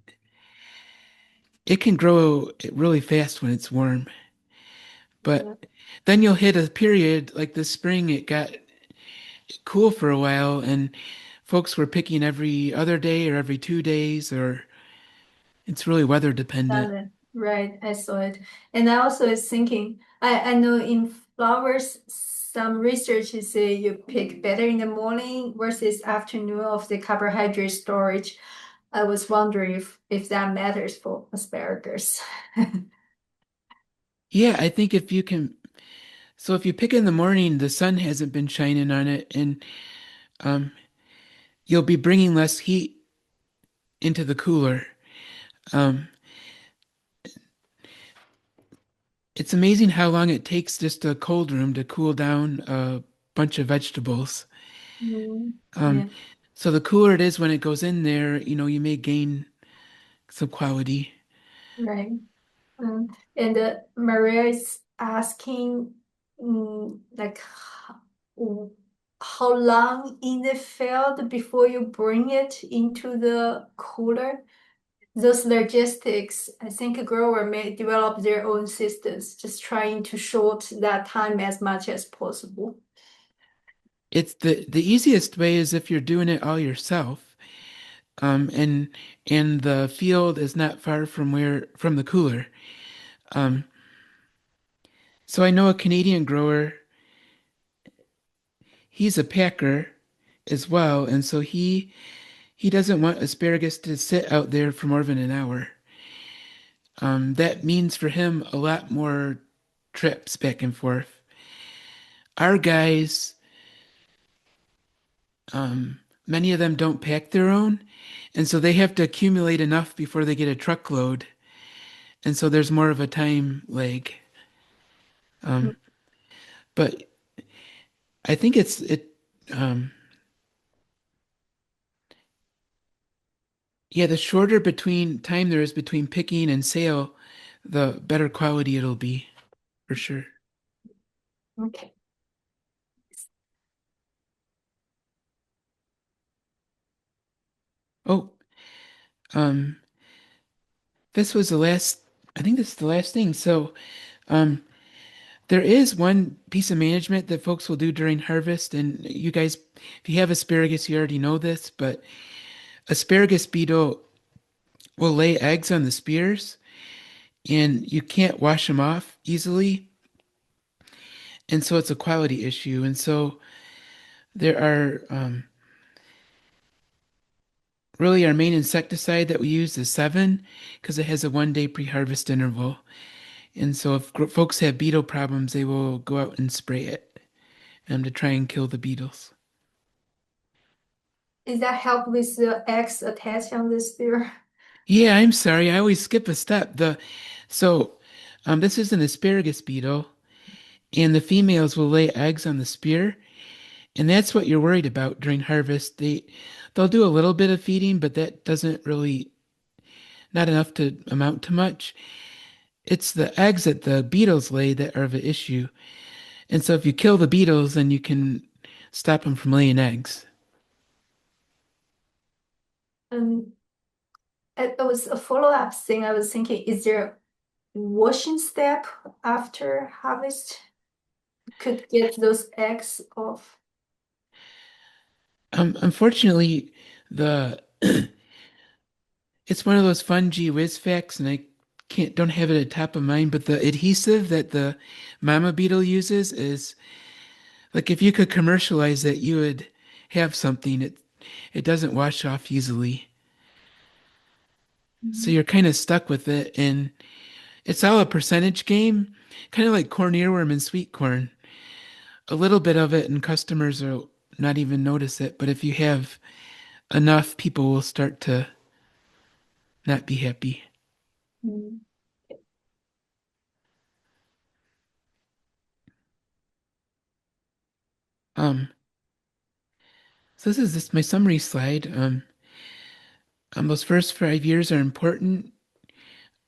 can grow really fast when it's warm. Yeah. But then you'll hit a period like this spring, it got cool for a while, and folks were picking every other day or every 2 days, or it's really weather Got dependent. it. Right, I saw it. And I also was thinking, I know in flowers, some researchers say you pick better in the morning versus afternoon of the carbohydrate storage. I was wondering if that matters for asparagus. Yeah, I think if you can, so if you pick in the morning, the sun hasn't been shining on it, and um, you'll be bringing less heat into the cooler. Um, it's amazing how long it takes just a cold room to cool down a bunch of vegetables. Mm, Um, yeah, so the cooler it is when it goes in there, you may gain some quality. right. And Maria is asking, like, how long in the field before you bring it into the cooler? Those logistics, I think a grower may develop their own systems, just trying to short that time as much as possible. It's the easiest way is if you're doing it all yourself, um, and and the field is not far from the cooler. Um, so I know a Canadian grower. He's a packer as well, and so he doesn't want asparagus to sit out there for more than an hour. That means for him a lot more trips back and forth. Our guys, many of them don't pack their own, and so they have to accumulate enough before they get a truckload, and so there's more of a time lag. Um, but I think um, yeah, the shorter between time there is between picking and sale, the better quality it'll be for sure. Okay. Oh, um, this was the last. I think this is the last thing. So, um, there is one piece of management that folks will do during harvest, and you guys, if you have asparagus, you already know this, but asparagus beetle will lay eggs on the spears, and you can't wash them off easily, and so it's a quality issue. And so there are really our main insecticide that we use is 7 because it has a 1 day pre-harvest interval. And so if folks have beetle problems, they will go out and spray it to try and kill the beetles. Is that help with the eggs attached on the spear? Yeah, I'm sorry. I always skip a step. So this is an asparagus beetle, and the females will lay eggs on the spear, and that's what you're worried about during harvest. They'll do a little bit of feeding, but that doesn't really not enough to amount to much. It's the eggs that the beetles lay that are the issue. And so if you kill the beetles, then you can stop them from laying eggs. And it was a follow-up thing. I was thinking, is there washing step after harvest could get those eggs off? Unfortunately, the it's one of those fun gee whiz facts, and I don't have it at top of mind, but the adhesive that the mama beetle uses is like if you could commercialize it, you would have something. It doesn't wash off easily. So Mhm. you're kind of stuck with it, and it's all a percentage game, kind of like corn earworm and sweet corn. A little bit of it, and customers will not even notice it. But if you have enough, people will start to not be happy. Mm. Um, so this is just my summary slide. Those first 5 years are important,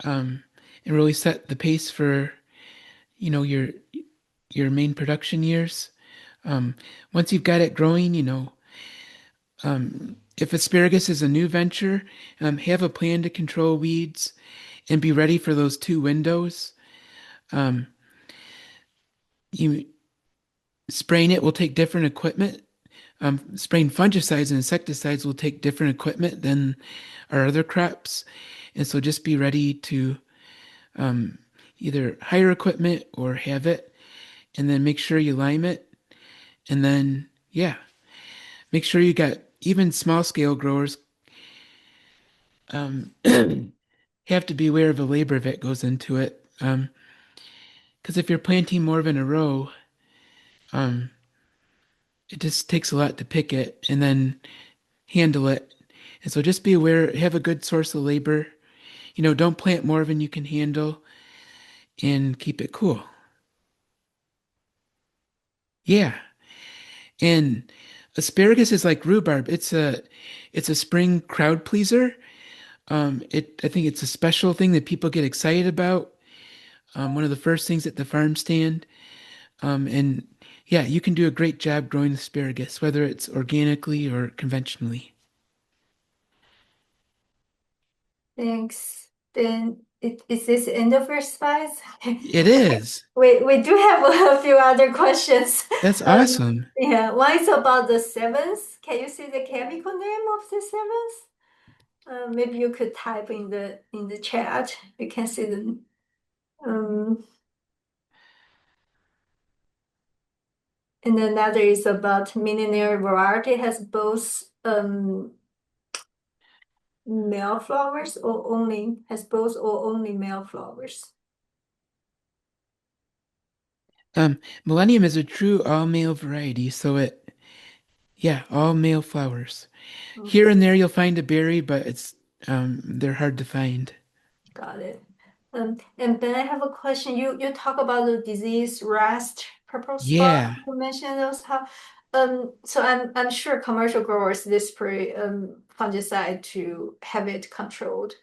um, and really set the pace for, you know, your main production years. Um, Once you've got it growing, if asparagus is a new venture, have a plan to control weeds and be ready for those 2 windows. Um, you Spraying it will take different equipment. Spraying fungicides and insecticides will take different equipment than our other crops, and so just be ready to um, either hire equipment or have it, and then make sure you lime it, and then yeah, make sure you got even small scale growers um, have to be aware of the labor that goes into it. Because if you're planting more of in a row, um, it just takes a lot to pick it and then handle it. And so just be aware, have a good source of labor. Don't plant more than you can handle and keep it cool. Yeah. And asparagus is like rhubarb. It's a spring crowd pleaser. I think it's a special thing that people get excited about. One of the first things at the farm stand. And yeah, you can do a great job growing asparagus, whether it's organically or conventionally. Thanks. Then is this end of your slides? It is. We do have a few other questions. That's Um, awesome. yeah, one is about the sevens. Can you see the chemical name of the sevens? Maybe you could type in the chat. You can see the um, and another is about millionaire variety has both male flowers or only has both or only male flowers. Millennium is a true all-male variety, yeah, all male flowers. Here Okay. and there you'll find a berry, but they're hard to find. Got it. And then I have a question. You talk about the disease rust purple spot. Yeah. You mentioned those how so I'm sure commercial growers they spray fungicide to have it controlled.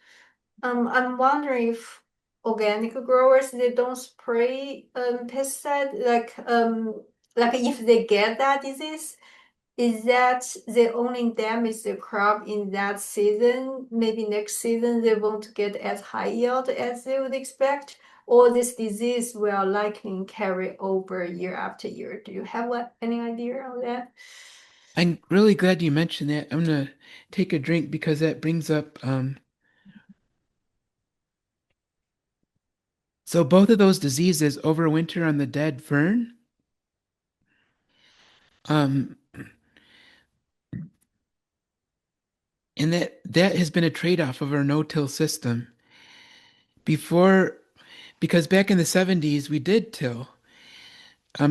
I'm wondering if organic growers they don't spray pesticide like if they get that disease. Is that they only damage the crop in that season? Maybe next season they won't get as high yield as they would expect, or this disease will likely carry over year after year. Do you have any idea on that? I'm really glad you mentioned that. I'm gonna take a drink because that brings up so both of those diseases overwinter on the dead fern. Um and that has been a trade-off of our no-till system. Before Because back in the 70s we did till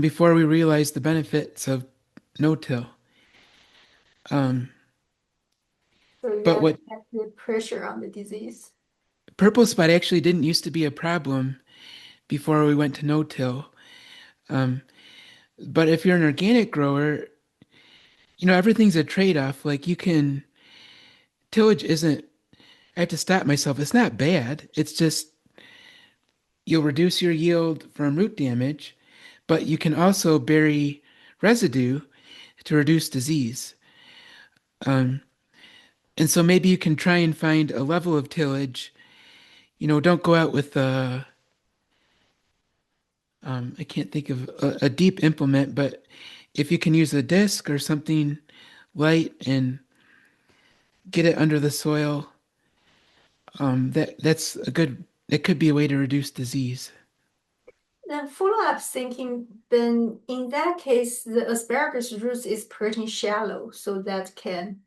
before we realized the benefits of no-till. Um So but that what has the pressure on the disease. purple spot actually didn't used to be a problem before we went to no-till. Um but if you're an organic grower, everything's a trade-off. Like tillage isn't, I have to stop myself. It's not bad. It's just you'll reduce your yield from root damage, but you can also bury residue to reduce disease. Um, and so maybe you can try and find a level of tillage. Don't go out with I can't think of a deep implement, but if you can use a disc or something light and get it under the soil, that could be a way to reduce disease. Then follow-up thinking, then in that case, the asparagus roots is pretty shallow, so that can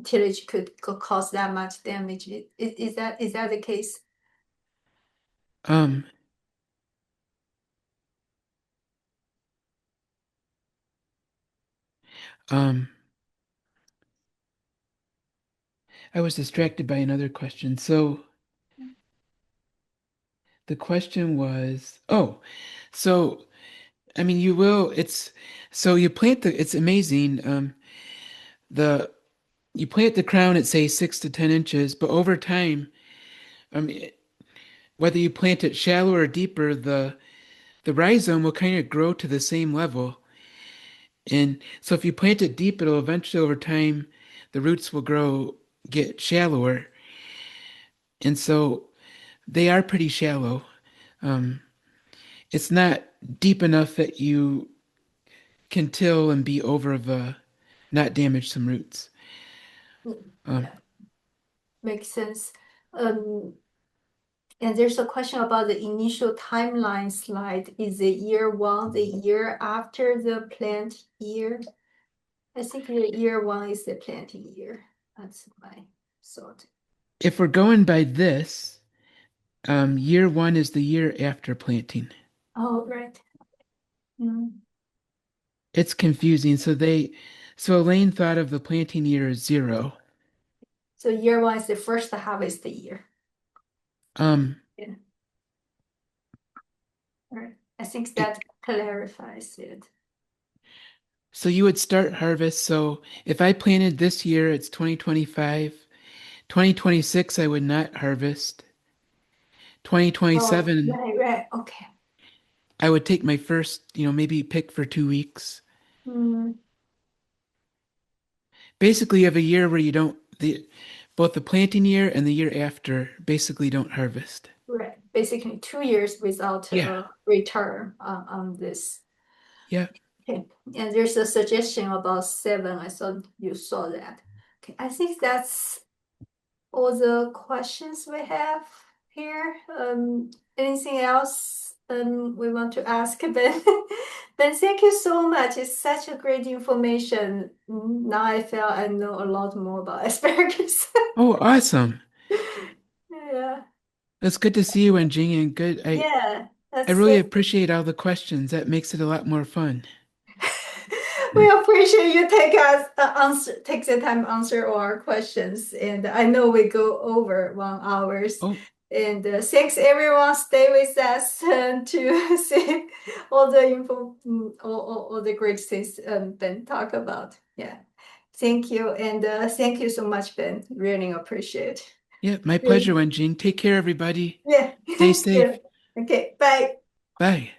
tillage could cause that much damage. Is that the case? Um, um, I was distracted by another question. So the question was, oh, so I mean, you will. It's so you plant the. It's amazing. The you plant the crown at say 6 to 10 inches, but over time, um, whether you plant it shallow or deeper, the rhizome will kind of grow to the same level. And so if you plant it deep, it'll eventually over time, the roots will grow, get shallower. And so they are pretty shallow. Um, it's not deep enough that you can till and be over the, not damage some roots. Um, Yeah, makes sense. Um, and there's a question about the initial timeline slide. Is it year one, the year after the plant year? I think the year one is the planting year. That's my thought. if we're going by this, year one is the year after planting. Oh, right. Mm. It's confusing. So Elaine thought of the planting year as 0. So year one is the first harvest year. Um, Yeah. All right. I think it, that clarifies it. so you would start harvest. So if I planted this year, it's 2025. 2026, I would not harvest. Oh, 2027, right, right. Okay. I would take my first, maybe pick for 2 weeks. Mm, Basically, you have a year where you don't, both the planting year and the year after basically don't harvest. right. Basically 2 years without Yeah, a return on this. yeah. Okay. And there's a suggestion about 7. I thought you saw that. Okay. I think that's all the questions we have here. Anything else we want to ask Ben? Ben, thank you so much. It's such a great information. Now I feel I know a lot more about asparagus. Oh, awesome. Yeah, It's good to see you, Wenjing, and good. yeah, I that's really it. appreciate all the questions. That makes it a lot more fun. We appreciate you take the time to answer all our questions. And I know we go over 1 hours. Oh, And thanks everyone. Stay with us to see all the info, all the great things Ben talk about. Yeah. Thank you. And thank you so much, Ben. Really appreciate yeah, my it. pleasure, Wenjing. Take care, everybody. Yeah. Stay Yeah. safe. Okay. Bye. Bye.